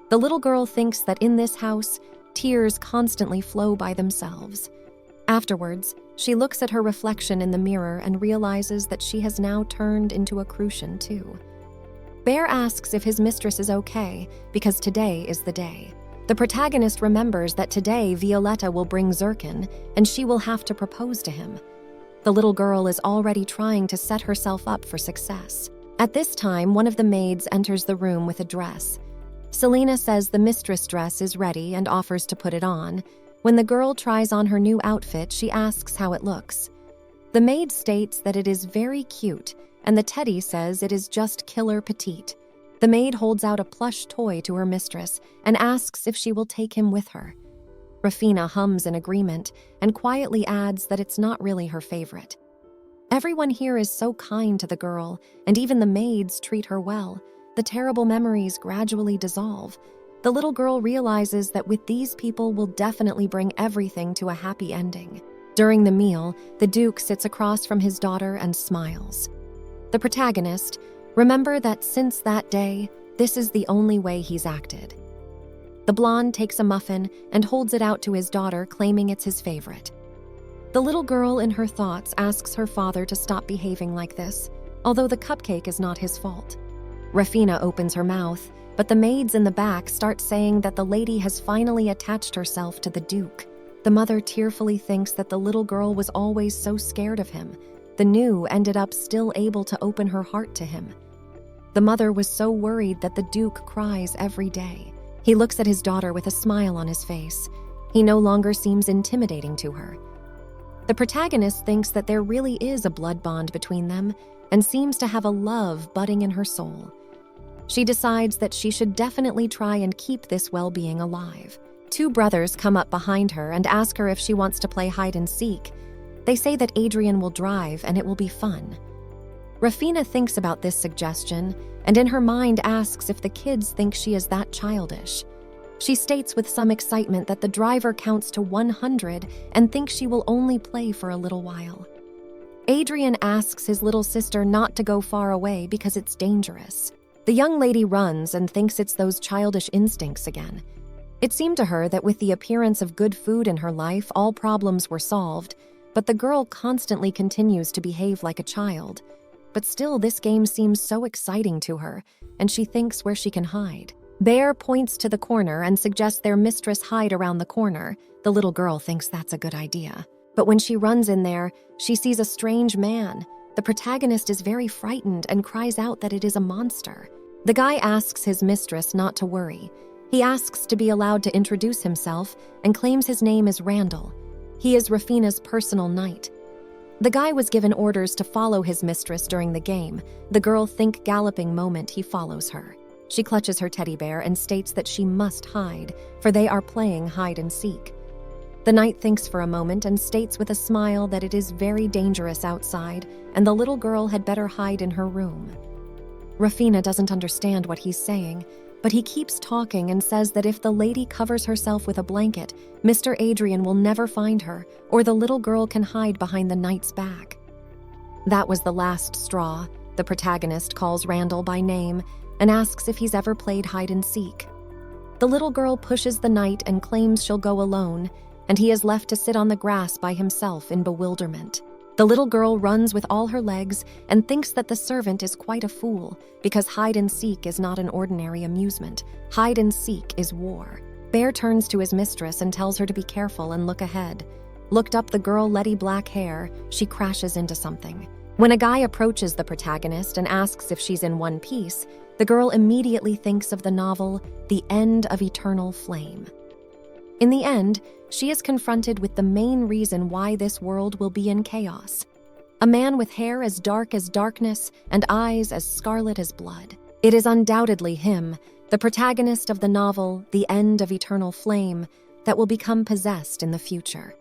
The little girl thinks that in this house, tears constantly flow by themselves. Afterwards, she looks at her reflection in the mirror and realizes that she has now turned into a Crucian too. Bear asks if his mistress is okay, because today is the day. The protagonist remembers that today Violetta will bring Zirkin, and she will have to propose to him. The little girl is already trying to set herself up for success. At this time, one of the maids enters the room with a dress. Selena says the mistress dress is ready and offers to put it on. When the girl tries on her new outfit, she asks how it looks. The maid states that it is very cute, and the teddy says it is just killer petite. The maid holds out a plush toy to her mistress and asks if she will take him with her. Rafina hums in agreement and quietly adds that it's not really her favorite. Everyone here is so kind to the girl, and even the maids treat her well. The terrible memories gradually dissolve. The little girl realizes that with these people will definitely bring everything to a happy ending. During the meal, the Duke sits across from his daughter and smiles. The protagonist, remember that since that day, this is the only way he's acted. The blonde takes a muffin and holds it out to his daughter, claiming it's his favorite. The little girl in her thoughts asks her father to stop behaving like this, although the cupcake is not his fault. Rafina opens her mouth, but the maids in the back start saying that the lady has finally attached herself to the Duke. The mother tearfully thinks that the little girl was always so scared of him. The new ended up still able to open her heart to him. The mother was so worried that the Duke cries every day. He looks at his daughter with a smile on his face. He no longer seems intimidating to her. The protagonist thinks that there really is a blood bond between them and seems to have a love budding in her soul. She decides that she should definitely try and keep this well-being alive. Two brothers come up behind her and ask her if she wants to play hide and seek. They say that Adrian will drive and it will be fun. Rafina thinks about this suggestion and in her mind asks if the kids think she is that childish. She states with some excitement that the driver counts to 100 and thinks she will only play for a little while. Adrian asks his little sister not to go far away because it's dangerous. The young lady runs and thinks it's those childish instincts again. It seemed to her that with the appearance of good food in her life, all problems were solved, but the girl constantly continues to behave like a child. But still, this game seems so exciting to her, and she thinks where she can hide. Bear points to the corner and suggests their mistress hide around the corner. The little girl thinks that's a good idea. But when she runs in there, she sees a strange man. The protagonist is very frightened and cries out that it is a monster. The guy asks his mistress not to worry. He asks to be allowed to introduce himself and claims his name is Randall. He is Rafina's personal knight. The guy was given orders to follow his mistress during the game. The girl think galloping moment he follows her. She clutches her teddy bear and states that she must hide, for they are playing hide and seek. The knight thinks for a moment and states with a smile that it is very dangerous outside and the little girl had better hide in her room. Rafina doesn't understand what he's saying, but he keeps talking and says that if the lady covers herself with a blanket, Mr. Adrian will never find her, or the little girl can hide behind the knight's back. That was the last straw. The protagonist calls Randall by name and asks if he's ever played hide and seek. The little girl pushes the knight and claims she'll go alone, and he is left to sit on the grass by himself in bewilderment. The little girl runs with all her legs and thinks that the servant is quite a fool because hide and seek is not an ordinary amusement. Hide and seek is war. Bear turns to his mistress and tells her to be careful and look ahead. Looked up the girl Letty black hair, she crashes into something. When a guy approaches the protagonist and asks if she's in one piece, the girl immediately thinks of the novel The End of Eternal Flame. In the end, she is confronted with the main reason why this world will be in chaos. A man with hair as dark as darkness and eyes as scarlet as blood. It is undoubtedly him, the protagonist of the novel The End of Eternal Flame, that will become possessed in the future.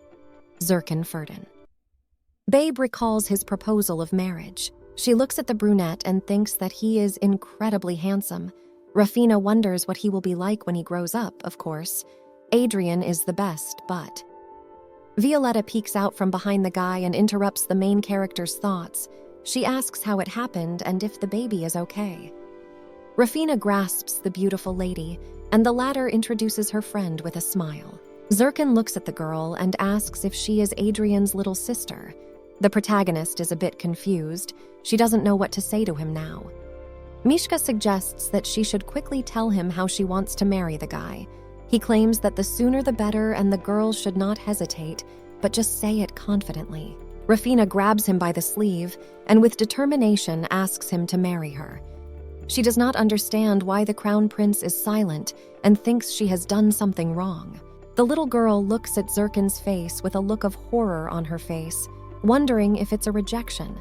Zirkin Ferdin. Babe recalls his proposal of marriage. She looks at the brunette and thinks that he is incredibly handsome. Rafina wonders what he will be like when he grows up, of course. Adrian is the best, but... Violetta peeks out from behind the guy and interrupts the main character's thoughts. She asks how it happened and if the baby is okay. Rafina grasps the beautiful lady, and the latter introduces her friend with a smile. Zirkin looks at the girl and asks if she is Adrian's little sister. The protagonist is a bit confused. She doesn't know what to say to him now. Mishka suggests that she should quickly tell him how she wants to marry the guy. He claims that the sooner the better and the girl should not hesitate, but just say it confidently. Rafina grabs him by the sleeve and with determination asks him to marry her. She does not understand why the crown prince is silent and thinks she has done something wrong. The little girl looks at Zirkin's face with a look of horror on her face, wondering if it's a rejection.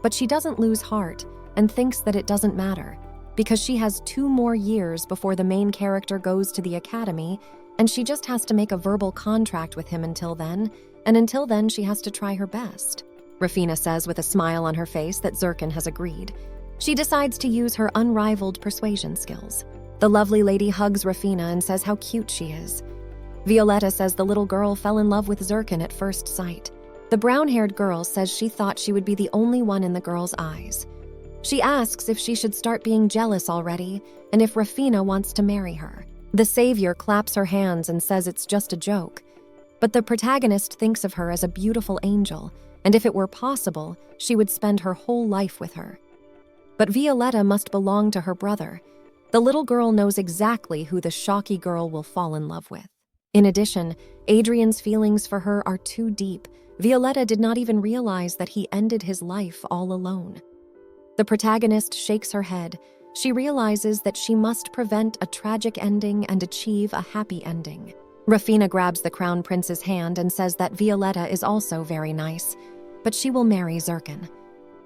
But she doesn't lose heart and thinks that it doesn't matter, because she has 2 more years before the main character goes to the academy, and she just has to make a verbal contract with him until then, and until then she has to try her best. Rafina says with a smile on her face that Zirkin has agreed. She decides to use her unrivaled persuasion skills. The lovely lady hugs Rafina and says how cute she is. Violetta says the little girl fell in love with Zirkin at first sight. The brown-haired girl says she thought she would be the only one in the girl's eyes. She asks if she should start being jealous already and if Rafina wants to marry her. The savior claps her hands and says it's just a joke. But the protagonist thinks of her as a beautiful angel, and if it were possible, she would spend her whole life with her. But Violetta must belong to her brother. The little girl knows exactly who the shocky girl will fall in love with. In addition, Adrian's feelings for her are too deep. Violetta did not even realize that he ended his life all alone. The protagonist shakes her head. She realizes that she must prevent a tragic ending and achieve a happy ending. Rafina grabs the crown prince's hand and says that Violetta is also very nice, but she will marry Zirkin.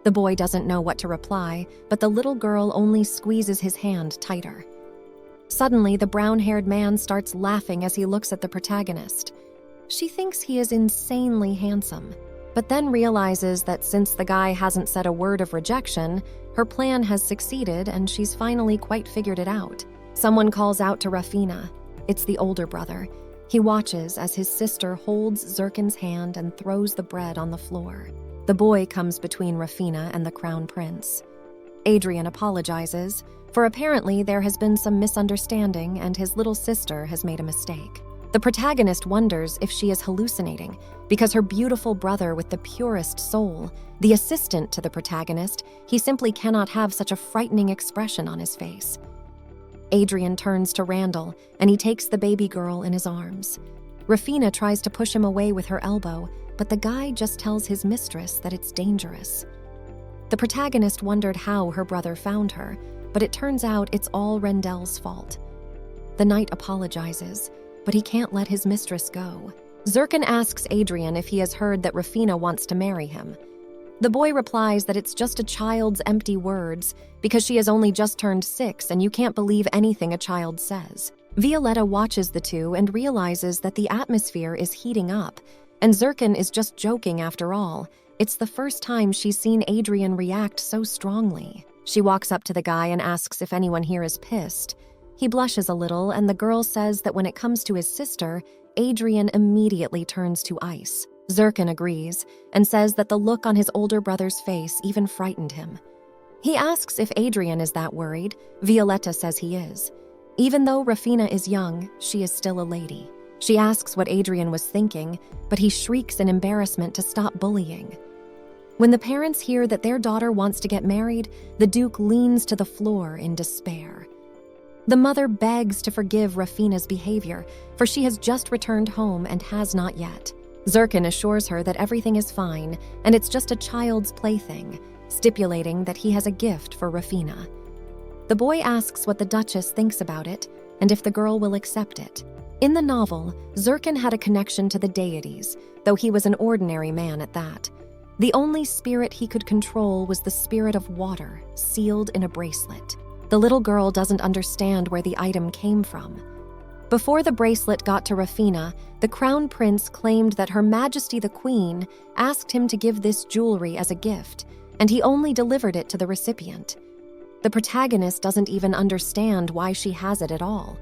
The boy doesn't know what to reply, but the little girl only squeezes his hand tighter. Suddenly, the brown-haired man starts laughing as he looks at the protagonist. She thinks he is insanely handsome, but then realizes that since the guy hasn't said a word of rejection, her plan has succeeded and she's finally quite figured it out. Someone calls out to Rafina. It's the older brother. He watches as his sister holds Zirkin's hand and throws the bread on the floor. The boy comes between Rafina and the crown prince. Adrian apologizes, for apparently there has been some misunderstanding and his little sister has made a mistake. The protagonist wonders if she is hallucinating because her beautiful brother with the purest soul, the assistant to the protagonist, he simply cannot have such a frightening expression on his face. Adrian turns to Randall and he takes the baby girl in his arms. Rafina tries to push him away with her elbow, but the guy just tells his mistress that it's dangerous. The protagonist wondered how her brother found her, but it turns out it's all Rendell's fault. The knight apologizes, but he can't let his mistress go. Zirkin asks Adrian if he has heard that Rafina wants to marry him. The boy replies that it's just a child's empty words because she has only just turned 6 and you can't believe anything a child says. Violetta watches the two and realizes that the atmosphere is heating up, and Zirkin is just joking after all. It's the first time she's seen Adrian react so strongly. She walks up to the guy and asks if anyone here is pissed. He blushes a little, and the girl says that when it comes to his sister, Adrian immediately turns to ice. Zirkin agrees and says that the look on his older brother's face even frightened him. He asks if Adrian is that worried. Violetta says he is. Even though Rafina is young, she is still a lady. She asks what Adrian was thinking, but he shrieks in embarrassment to stop bullying. When the parents hear that their daughter wants to get married, the Duke leans to the floor in despair. The mother begs to forgive Rafina's behavior, for she has just returned home and has not yet. Zirkin assures her that everything is fine and it's just a child's plaything, stipulating that he has a gift for Rafina. The boy asks what the Duchess thinks about it and if the girl will accept it. In the novel, Zirkin had a connection to the deities, though he was an ordinary man at that. The only spirit he could control was the spirit of water, sealed in a bracelet. The little girl doesn't understand where the item came from. Before the bracelet got to Rafina, the crown prince claimed that Her Majesty the Queen asked him to give this jewelry as a gift, and he only delivered it to the recipient. The protagonist doesn't even understand why she has it at all.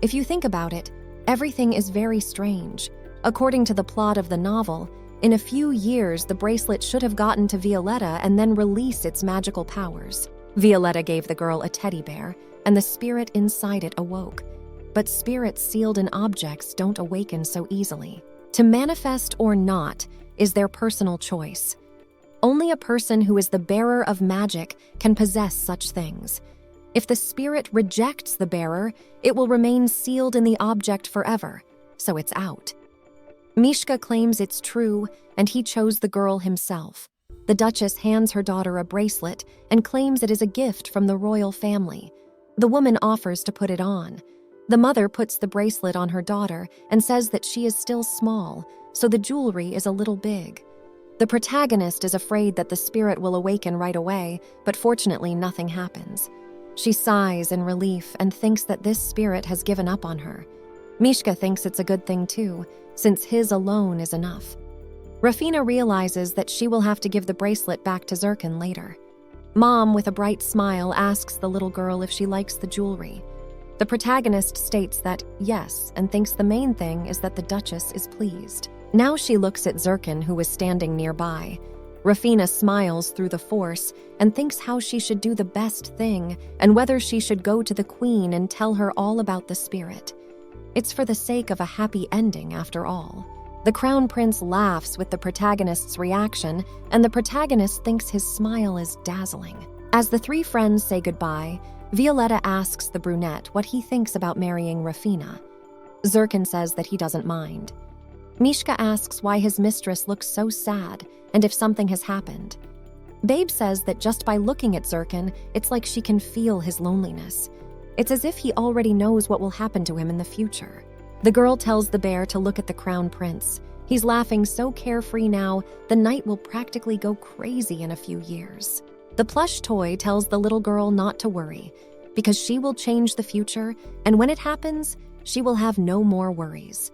If you think about it, everything is very strange. According to the plot of the novel, in a few years the bracelet should have gotten to Violetta and then release its magical powers. Violetta gave the girl a teddy bear, and the spirit inside it awoke. But spirits sealed in objects don't awaken so easily. To manifest or not is their personal choice. Only a person who is the bearer of magic can possess such things. If the spirit rejects the bearer, it will remain sealed in the object forever, so it's out. Mishka claims it's true, and he chose the girl himself. The Duchess hands her daughter a bracelet and claims it is a gift from the royal family. The woman offers to put it on. The mother puts the bracelet on her daughter and says that she is still small, so the jewelry is a little big. The protagonist is afraid that the spirit will awaken right away, but fortunately nothing happens. She sighs in relief and thinks that this spirit has given up on her. Mishka thinks it's a good thing too, since his alone is enough. Rafina realizes that she will have to give the bracelet back to Zirkin later. Mom, with a bright smile, asks the little girl if she likes the jewelry. The protagonist states that yes, and thinks the main thing is that the Duchess is pleased. Now she looks at Zirkin, who is standing nearby. Rafina smiles through the force and thinks how she should do the best thing and whether she should go to the Queen and tell her all about the spirit. It's for the sake of a happy ending, after all. The Crown Prince laughs with the protagonist's reaction, and the protagonist thinks his smile is dazzling. As the three friends say goodbye, Violetta asks the brunette what he thinks about marrying Rafina. Zirkin says that he doesn't mind. Mishka asks why his mistress looks so sad and if something has happened. Babe says that just by looking at Zirkin, it's like she can feel his loneliness. It's as if he already knows what will happen to him in the future. The girl tells the bear to look at the crown prince. He's laughing so carefree now, the knight will practically go crazy in a few years. The plush toy tells the little girl not to worry, because she will change the future, and when it happens, she will have no more worries.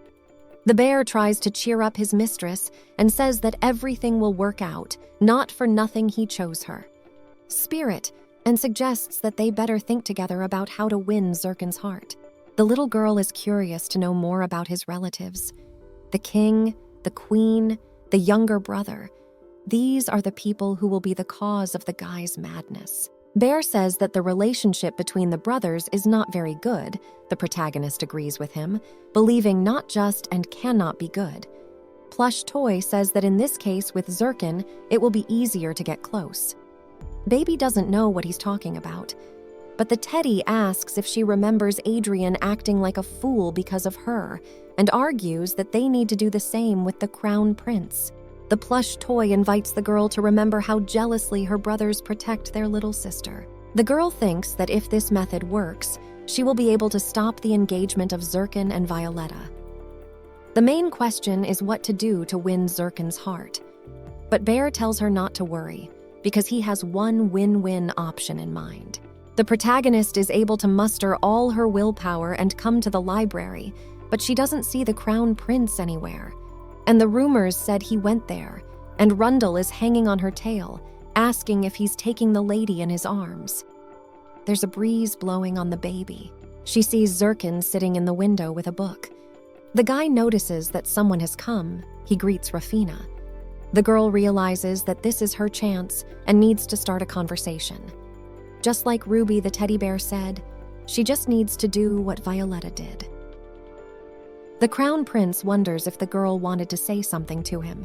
The bear tries to cheer up his mistress and says that everything will work out, not for nothing he chose her. Spirit, and suggests that they better think together about how to win Zirkin's heart. The little girl is curious to know more about his relatives. The king, the queen, the younger brother. These are the people who will be the cause of the guy's madness. Bear says that the relationship between the brothers is not very good. The protagonist agrees with him, believing not just and cannot be good. Plush Toy says that in this case with Zirkin, it will be easier to get close. Baby doesn't know what he's talking about, but the teddy asks if she remembers Adrian acting like a fool because of her, and argues that they need to do the same with the crown prince. The plush toy invites the girl to remember how jealously her brothers protect their little sister. The girl thinks that if this method works, she will be able to stop the engagement of Zirkin and Violetta. The main question is what to do to win Zirkin's heart. But Bear tells her not to worry, because he has one win-win option in mind. The protagonist is able to muster all her willpower and come to the library, but she doesn't see the crown prince anywhere. And the rumors said he went there, and Rundle is hanging on her tail, asking if he's taking the lady in his arms. There's a breeze blowing on the baby. She sees Zirkin sitting in the window with a book. The guy notices that someone has come. He greets Rafina. The girl realizes that this is her chance and needs to start a conversation. Just like Ruby the teddy bear said, she just needs to do what Violetta did. The crown prince wonders if the girl wanted to say something to him,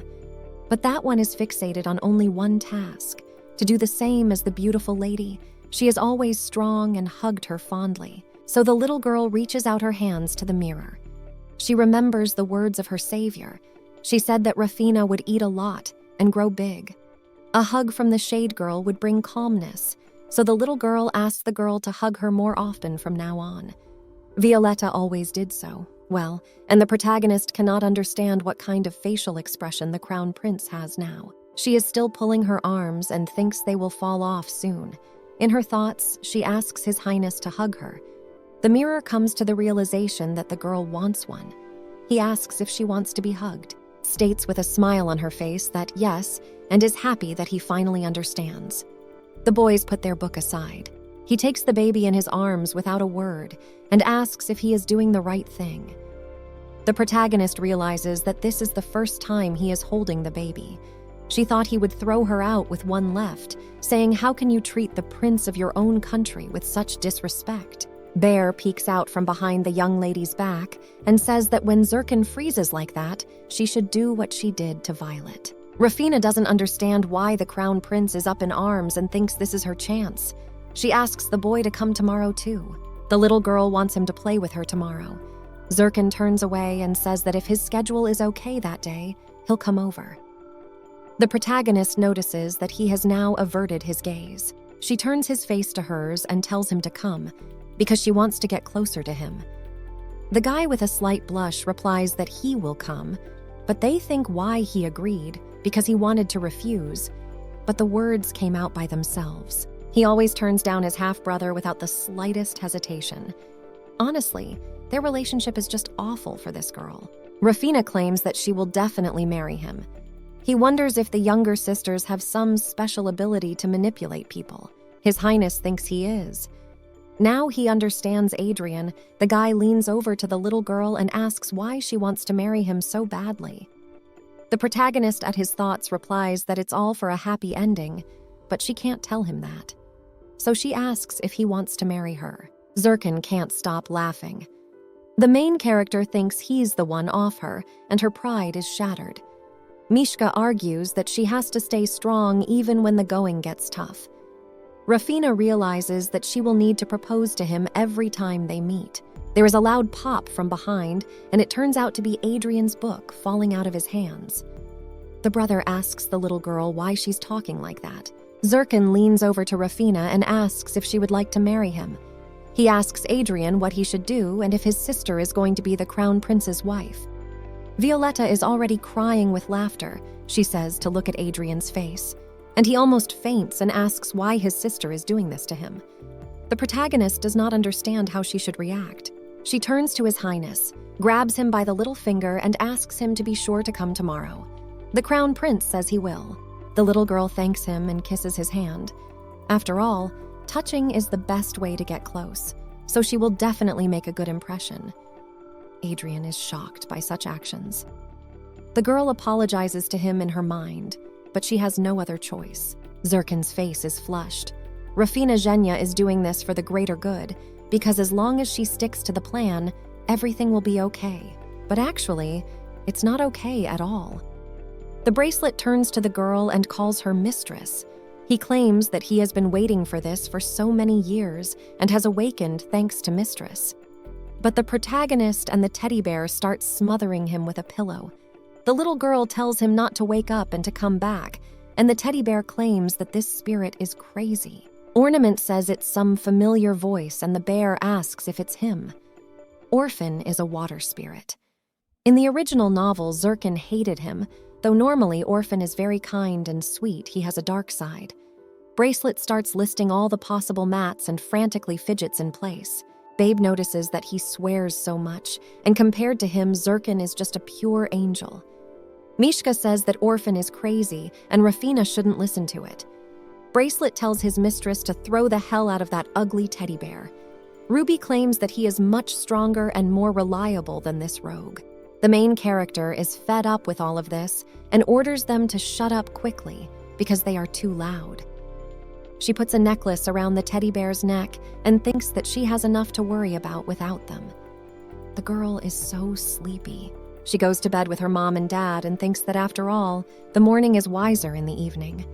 but that one is fixated on only one task, to do the same as the beautiful lady. She is always strong and hugged her fondly, so the little girl reaches out her hands to the mirror. She remembers the words of her savior. She said that Rafina would eat a lot and grow big. A hug from the shade girl would bring calmness, so the little girl asked the girl to hug her more often from now on. Violetta always did so. Well, and the protagonist cannot understand what kind of facial expression the crown prince has now. She is still pulling her arms and thinks they will fall off soon. In her thoughts, she asks His Highness to hug her. The mirror comes to the realization that the girl wants one. He asks if she wants to be hugged, states with a smile on her face that yes, and is happy that he finally understands. The boys put their book aside. He takes the baby in his arms without a word and asks if he is doing the right thing. The protagonist realizes that this is the first time he is holding the baby. She thought he would throw her out with one left, saying, "How can you treat the prince of your own country with such disrespect?" Bear peeks out from behind the young lady's back and says that when Zirkin freezes like that, she should do what she did to Violet. Rafina doesn't understand why the crown prince is up in arms and thinks this is her chance. She asks the boy to come tomorrow too. The little girl wants him to play with her tomorrow. Zirkin turns away and says that if his schedule is okay that day, he'll come over. The protagonist notices that he has now averted his gaze. She turns his face to hers and tells him to come, because she wants to get closer to him. The guy with a slight blush replies that he will come, but they think why he agreed, because he wanted to refuse, but the words came out by themselves. He always turns down his half-brother without the slightest hesitation. Honestly, their relationship is just awful for this girl. Rafina claims that she will definitely marry him. He wonders if the younger sisters have some special ability to manipulate people. His Highness thinks he is. Now he understands Adrian. The guy leans over to the little girl and asks why she wants to marry him so badly. The protagonist at his thoughts replies that it's all for a happy ending, but she can't tell him that. So she asks if he wants to marry her. Zirkin can't stop laughing. The main character thinks he's the one off her, and her pride is shattered. Mishka argues that she has to stay strong even when the going gets tough. Rafina realizes that she will need to propose to him every time they meet. There is a loud pop from behind, and it turns out to be Adrian's book falling out of his hands. The brother asks the little girl why she's talking like that. Zirkin leans over to Rafina and asks if she would like to marry him. He asks Adrian what he should do and if his sister is going to be the crown prince's wife. Violetta is already crying with laughter, she says to look at Adrian's face, and he almost faints and asks why his sister is doing this to him. The protagonist does not understand how she should react. She turns to His Highness, grabs him by the little finger and asks him to be sure to come tomorrow. The crown prince says he will. The little girl thanks him and kisses his hand. After all, touching is the best way to get close, so she will definitely make a good impression. Adrian is shocked by such actions. The girl apologizes to him in her mind, but she has no other choice. Zirkin's face is flushed. Rafina Zhenya is doing this for the greater good, because as long as she sticks to the plan, everything will be okay. But actually, it's not okay at all. The bracelet turns to the girl and calls her mistress. He claims that he has been waiting for this for so many years and has awakened thanks to mistress. But the protagonist and the teddy bear start smothering him with a pillow. The little girl tells him not to wake up and to come back, and the teddy bear claims that this spirit is crazy. Ornament says it's some familiar voice, and the bear asks if it's him. Orphan is a water spirit. In the original novel, Zirkin hated him. Though normally Orphan is very kind and sweet, he has a dark side. Bracelet starts listing all the possible mats and frantically fidgets in place. Babe notices that he swears so much, and compared to him, Zirkin is just a pure angel. Mishka says that Orphan is crazy, and Rafina shouldn't listen to it. Bracelet tells his mistress to throw the hell out of that ugly teddy bear. Ruby claims that he is much stronger and more reliable than this rogue. The main character is fed up with all of this and orders them to shut up quickly because they are too loud. She puts a necklace around the teddy bear's neck and thinks that she has enough to worry about without them. The girl is so sleepy. She goes to bed with her mom and dad and thinks that after all, the morning is wiser in the evening.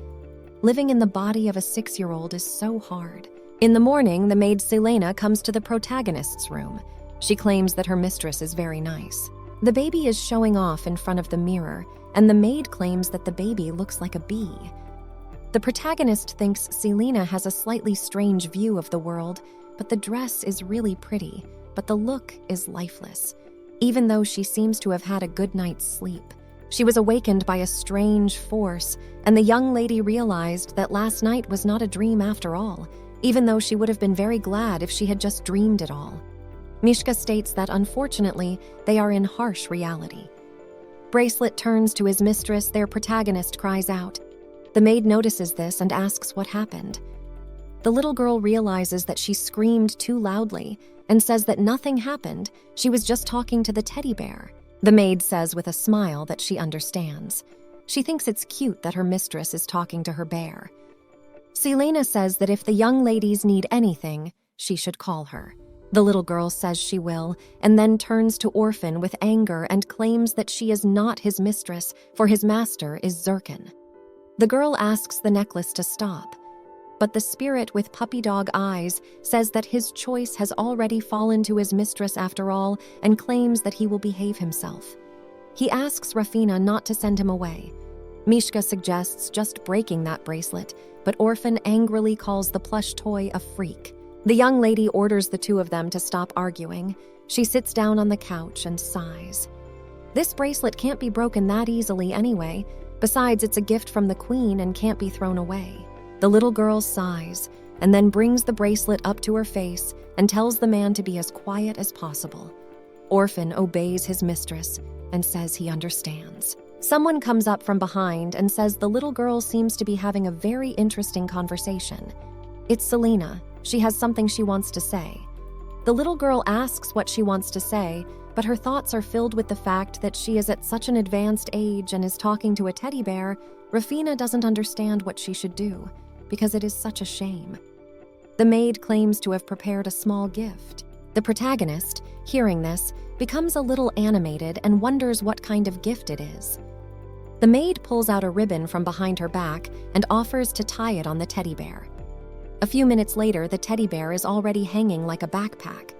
Living in the body of a 6-year-old is so hard. In the morning, the maid Selena comes to the protagonist's room. She claims that her mistress is very nice. The baby is showing off in front of the mirror, and the maid claims that the baby looks like a bee. The protagonist thinks Selena has a slightly strange view of the world, but the dress is really pretty, but the look is lifeless, even though she seems to have had a good night's sleep. She was awakened by a strange force, and the young lady realized that last night was not a dream after all, even though she would have been very glad if she had just dreamed it all. Mishka states that unfortunately, they are in harsh reality. Bracelet turns to his mistress, their protagonist cries out. The maid notices this and asks what happened. The little girl realizes that she screamed too loudly and says that nothing happened, she was just talking to the teddy bear. The maid says with a smile that she understands. She thinks it's cute that her mistress is talking to her bear. Selena says that if the young ladies need anything, she should call her. The little girl says she will, and then turns to Orphan with anger and claims that she is not his mistress, for his master is Zirkin. The girl asks the necklace to stop, but the spirit with puppy dog eyes says that his choice has already fallen to his mistress after all and claims that he will behave himself. He asks Rafina not to send him away. Mishka suggests just breaking that bracelet, but Orphan angrily calls the plush toy a freak. The young lady orders the two of them to stop arguing. She sits down on the couch and sighs. This bracelet can't be broken that easily anyway. Besides, it's a gift from the queen and can't be thrown away. The little girl sighs and then brings the bracelet up to her face and tells the man to be as quiet as possible. Orphan obeys his mistress and says he understands. Someone comes up from behind and says the little girl seems to be having a very interesting conversation. It's Selena. She has something she wants to say. The little girl asks what she wants to say, but her thoughts are filled with the fact that she is at such an advanced age and is talking to a teddy bear. Rafina doesn't understand what she should do, because it is such a shame. The maid claims to have prepared a small gift. The protagonist, hearing this, becomes a little animated and wonders what kind of gift it is. The maid pulls out a ribbon from behind her back and offers to tie it on the teddy bear. A few minutes later, the teddy bear is already hanging like a backpack.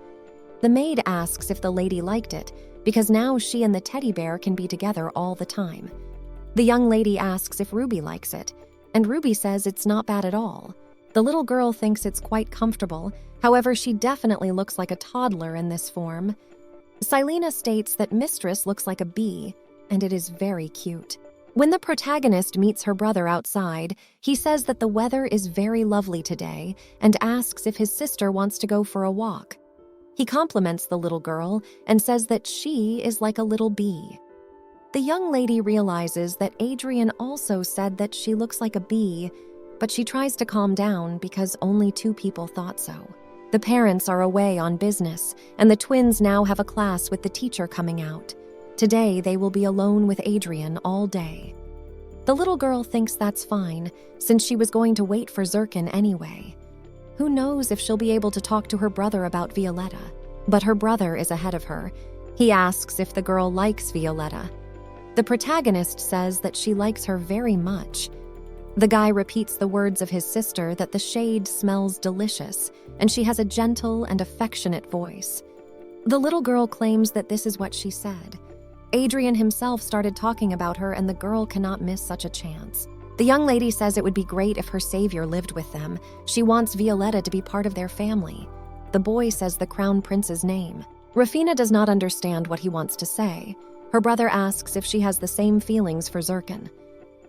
The maid asks if the lady liked it, because now she and the teddy bear can be together all the time. The young lady asks if Ruby likes it, and Ruby says it's not bad at all. The little girl thinks it's quite comfortable, however, she definitely looks like a toddler in this form. Silena states that Mistress looks like a bee, and it is very cute. When the protagonist meets her brother outside, he says that the weather is very lovely today and asks if his sister wants to go for a walk. He compliments the little girl and says that she is like a little bee. The young lady realizes that Adrian also said that she looks like a bee, but she tries to calm down because only 2 people thought so. The parents are away on business, and the twins now have a class with the teacher coming out. Today, they will be alone with Adrian all day. The little girl thinks that's fine, since she was going to wait for Zirkin anyway. Who knows if she'll be able to talk to her brother about Violetta? But her brother is ahead of her. He asks if the girl likes Violetta. The protagonist says that she likes her very much. The guy repeats the words of his sister that the shade smells delicious, and she has a gentle and affectionate voice. The little girl claims that this is what she said. Adrian himself started talking about her, and the girl cannot miss such a chance. The young lady says it would be great if her savior lived with them. She wants Violetta to be part of their family. The boy says the crown prince's name. Rafina does not understand what he wants to say. Her brother asks if she has the same feelings for Zirkin.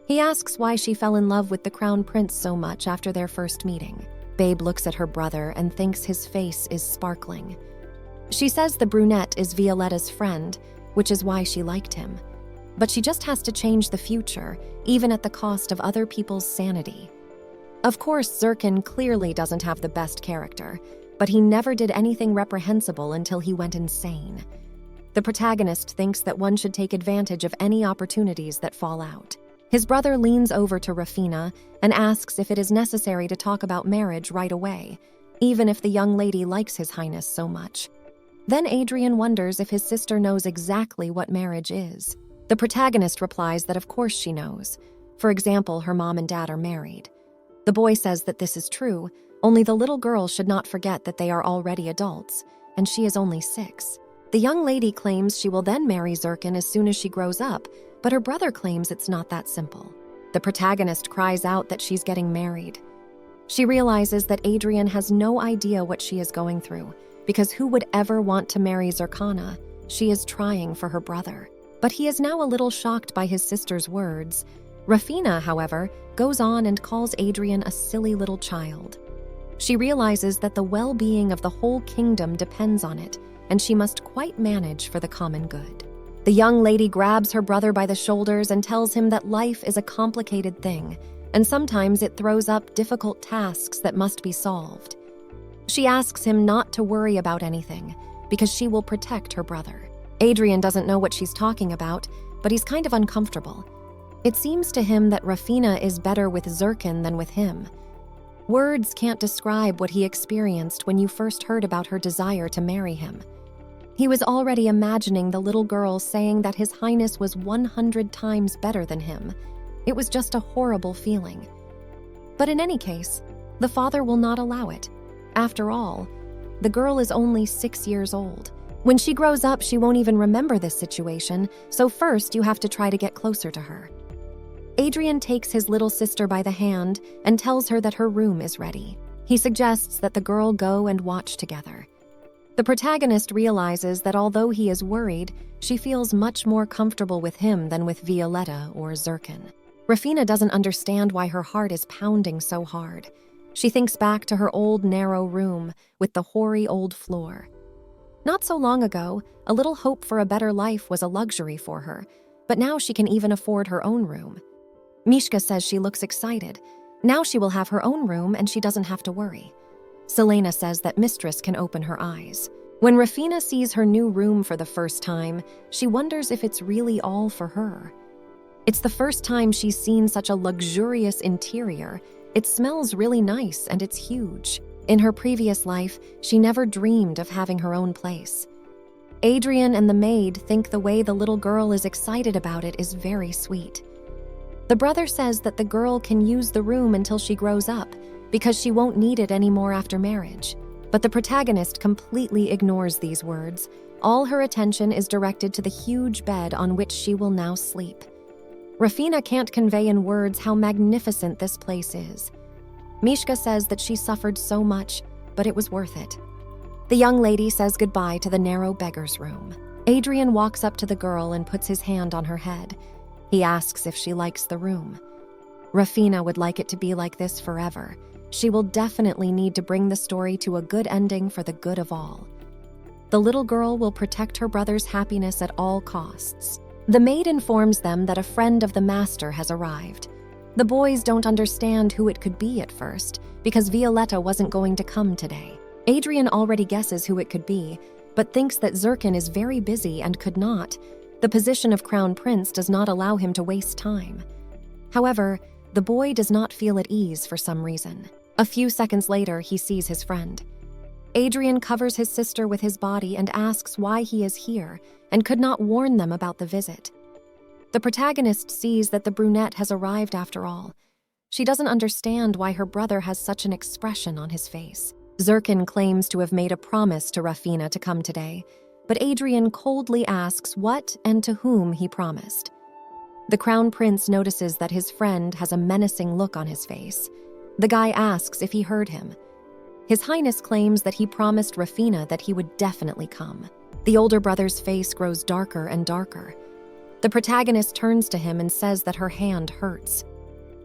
He asks why she fell in love with the crown prince so much after their first meeting. Babe looks at her brother and thinks his face is sparkling. She says the brunette is Violetta's friend, which is why she liked him. But she just has to change the future, even at the cost of other people's sanity. Of course, Zirkin clearly doesn't have the best character, but he never did anything reprehensible until he went insane. The protagonist thinks that one should take advantage of any opportunities that fall out. His brother leans over to Rafina and asks if it is necessary to talk about marriage right away, even if the young lady likes His Highness so much. Then Adrian wonders if his sister knows exactly what marriage is. The protagonist replies that of course she knows. For example, her mom and dad are married. The boy says that this is true, only the little girl should not forget that they are already adults, and she is only 6. The young lady claims she will then marry Zirkin as soon as she grows up, but her brother claims it's not that simple. The protagonist cries out that she's getting married. She realizes that Adrian has no idea what she is going through, because who would ever want to marry Zircana? She is trying for her brother. But he is now a little shocked by his sister's words. Rafina, however, goes on and calls Adrian a silly little child. She realizes that the well-being of the whole kingdom depends on it, and she must quite manage for the common good. The young lady grabs her brother by the shoulders and tells him that life is a complicated thing, and sometimes it throws up difficult tasks that must be solved. She asks him not to worry about anything, because she will protect her brother. Adrian doesn't know what she's talking about, but he's kind of uncomfortable. It seems to him that Rafina is better with Zirkin than with him. Words can't describe what he experienced when you first heard about her desire to marry him. He was already imagining the little girl saying that His Highness was 100 times better than him. It was just a horrible feeling. But in any case, the father will not allow it. After all, the girl is only 6 years old. When she grows up, she won't even remember this situation, so first you have to try to get closer to her. Adrian takes his little sister by the hand and tells her that her room is ready. He suggests that the girl go and watch together. The protagonist realizes that although he is worried, she feels much more comfortable with him than with Violetta or Zirkin. Rafina doesn't understand why her heart is pounding so hard. She thinks back to her old narrow room with the hoary old floor. Not so long ago, a little hope for a better life was a luxury for her, but now she can even afford her own room. Mishka says she looks excited. Now she will have her own room and she doesn't have to worry. Selena says that Mistress can open her eyes. When Rafina sees her new room for the first time, she wonders if it's really all for her. It's the first time she's seen such a luxurious interior. It smells really nice and it's huge. In her previous life, she never dreamed of having her own place. Adrian and the maid think the way the little girl is excited about it is very sweet. The brother says that the girl can use the room until she grows up because she won't need it anymore after marriage. But the protagonist completely ignores these words. All her attention is directed to the huge bed on which she will now sleep. Rafina can't convey in words how magnificent this place is. Mishka says that she suffered so much, but it was worth it. The young lady says goodbye to the narrow beggar's room. Adrian walks up to the girl and puts his hand on her head. He asks if she likes the room. Rafina would like it to be like this forever. She will definitely need to bring the story to a good ending for the good of all. The little girl will protect her brother's happiness at all costs. The maid informs them that a friend of the master has arrived. The boys don't understand who it could be at first, because Violetta wasn't going to come today. Adrian already guesses who it could be, but thinks that Zirkin is very busy and could not. The position of crown prince does not allow him to waste time. However, the boy does not feel at ease for some reason. A few seconds later, he sees his friend. Adrian covers his sister with his body and asks why he is here and could not warn them about the visit. The protagonist sees that the brunette has arrived after all. She doesn't understand why her brother has such an expression on his face. Zirkin claims to have made a promise to Rafina to come today, but Adrian coldly asks what and to whom he promised. The crown prince notices that his friend has a menacing look on his face. The guy asks if he heard him. His Highness claims that he promised Rafina that he would definitely come. The older brother's face grows darker and darker. The protagonist turns to him and says that her hand hurts.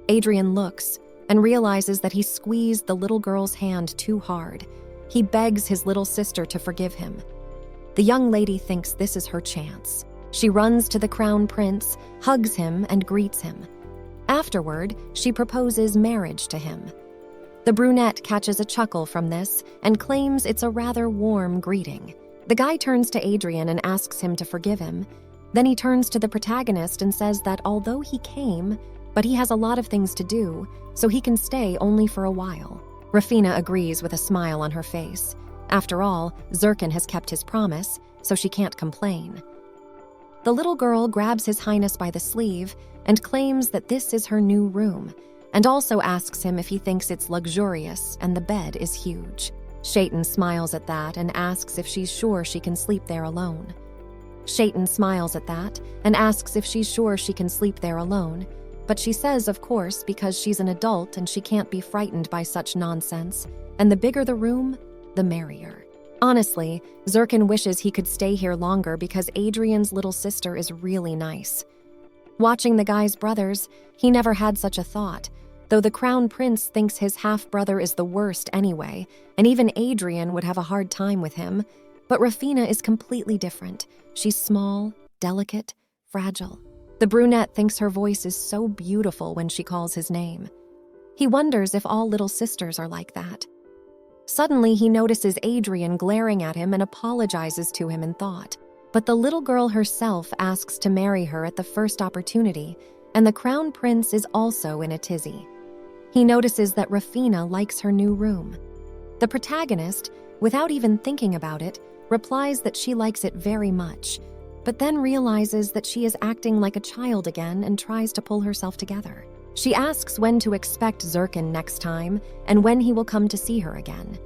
Adrian looks and realizes that he squeezed the little girl's hand too hard. He begs his little sister to forgive him. The young lady thinks this is her chance. She runs to the crown prince, hugs him, and greets him. Afterward, she proposes marriage to him. The brunette catches a chuckle from this and claims it's a rather warm greeting. The guy turns to Adrian and asks him to forgive him. Then he turns to the protagonist and says that although he came, but he has a lot of things to do, so he can stay only for a while. Rafina agrees with a smile on her face. After all, Zirkin has kept his promise, so she can't complain. The little girl grabs His Highness by the sleeve and claims that this is her new room, and also asks him if he thinks it's luxurious and the bed is huge. Shaitan smiles at that and asks if she's sure she can sleep there alone. Shaitan smiles at that and asks if she's sure she can sleep there alone, but she says of course because she's an adult and she can't be frightened by such nonsense, and the bigger the room, the merrier. Honestly, Zirkin wishes he could stay here longer because Adrian's little sister is really nice. Watching the guy's brothers, he never had such a thought, though the crown prince thinks his half-brother is the worst anyway, and even Adrian would have a hard time with him. But Rafina is completely different. She's small, delicate, fragile. The brunette thinks her voice is so beautiful when she calls his name. He wonders if all little sisters are like that. Suddenly, he notices Adrian glaring at him and apologizes to him in thought. But the little girl herself asks to marry her at the first opportunity, and the crown prince is also in a tizzy. He notices that Rafina likes her new room. The protagonist, without even thinking about it, replies that she likes it very much, but then realizes that she is acting like a child again and tries to pull herself together. She asks when to expect Zirkin next time and when he will come to see her again.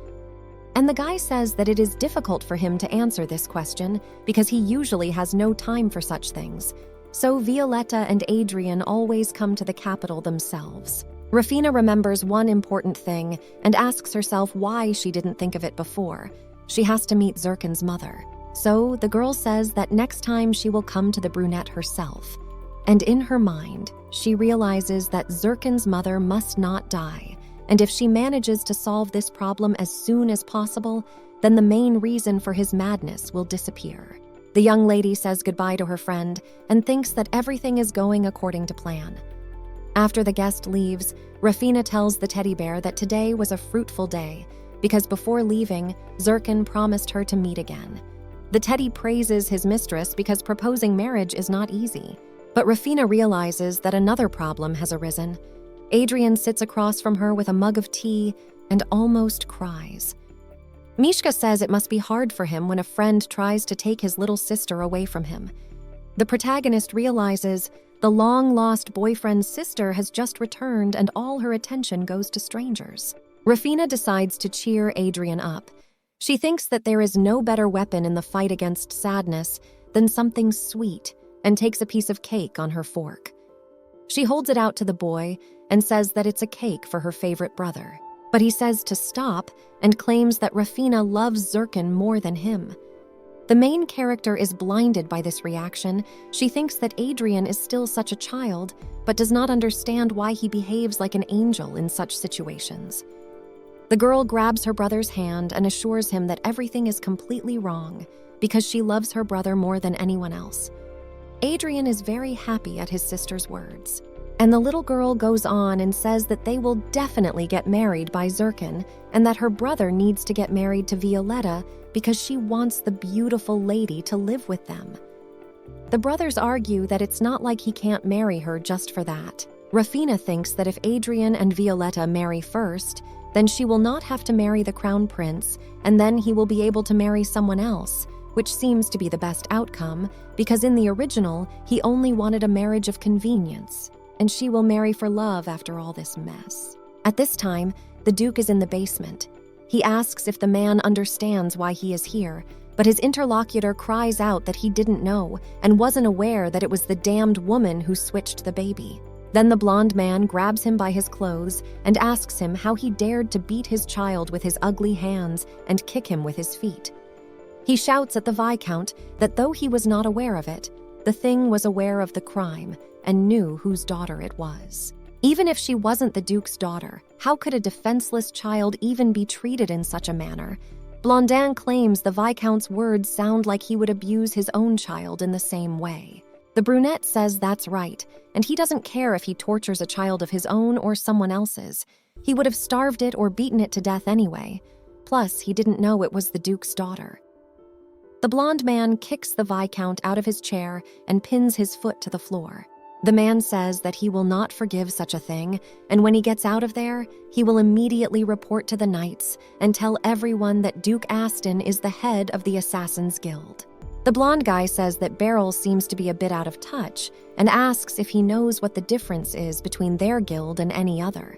And the guy says that it is difficult for him to answer this question because he usually has no time for such things. So Violetta and Adrian always come to the capital themselves. Rafina remembers one important thing and asks herself why she didn't think of it before. She has to meet Zirkin's mother. So the girl says that next time she will come to the brunette herself. And in her mind, she realizes that Zirkin's mother must not die, and if she manages to solve this problem as soon as possible, then the main reason for his madness will disappear. The young lady says goodbye to her friend and thinks that everything is going according to plan. After the guest leaves, Rafina tells the teddy bear that today was a fruitful day because before leaving, Zirkin promised her to meet again. The teddy praises his mistress because proposing marriage is not easy. But Rafina realizes that another problem has arisen. Adrian sits across from her with a mug of tea and almost cries. Mishka says it must be hard for him when a friend tries to take his little sister away from him. The protagonist realizes the long-lost boyfriend's sister has just returned and all her attention goes to strangers. Rafina decides to cheer Adrian up. She thinks that there is no better weapon in the fight against sadness than something sweet, and takes a piece of cake on her fork. She holds it out to the boy and says that it's a cake for her favorite brother. But he says to stop and claims that Rafina loves Zirkin more than him. The main character is blinded by this reaction. She thinks that Adrian is still such a child, but does not understand why he behaves like an angel in such situations. The girl grabs her brother's hand and assures him that everything is completely wrong because she loves her brother more than anyone else. Adrian is very happy at his sister's words, and the little girl goes on and says that they will definitely get married by Zirkin and that her brother needs to get married to Violetta because she wants the beautiful lady to live with them. The brothers argue that it's not like he can't marry her just for that. Rafina thinks that if Adrian and Violetta marry first, then she will not have to marry the crown prince, and then he will be able to marry someone else, which seems to be the best outcome, because in the original, he only wanted a marriage of convenience, and she will marry for love after all this mess. At this time, the Duke is in the basement. He asks if the man understands why he is here, but his interlocutor cries out that he didn't know and wasn't aware that it was the damned woman who switched the baby. Then the blonde man grabs him by his clothes and asks him how he dared to beat his child with his ugly hands and kick him with his feet. He shouts at the Viscount that though he was not aware of it, the thing was aware of the crime and knew whose daughter it was. Even if she wasn't the Duke's daughter, how could a defenseless child even be treated in such a manner? Blondin claims the Viscount's words sound like he would abuse his own child in the same way. The brunette says that's right, and he doesn't care if he tortures a child of his own or someone else's. He would have starved it or beaten it to death anyway. Plus, he didn't know it was the Duke's daughter. The blonde man kicks the Viscount out of his chair and pins his foot to the floor. The man says that he will not forgive such a thing, and when he gets out of there, he will immediately report to the knights and tell everyone that Duke Aston is the head of the Assassin's Guild. The blonde guy says that Beryl seems to be a bit out of touch and asks if he knows what the difference is between their guild and any other.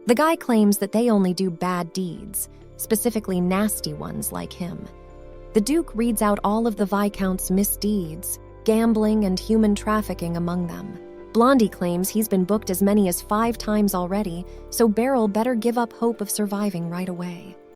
The guy claims that they only do bad deeds, specifically nasty ones like him. The Duke reads out all of the Viscount's misdeeds, gambling and human trafficking among them. Blondie claims he's been booked as many as 5 times already, so Beryl better give up hope of surviving right away.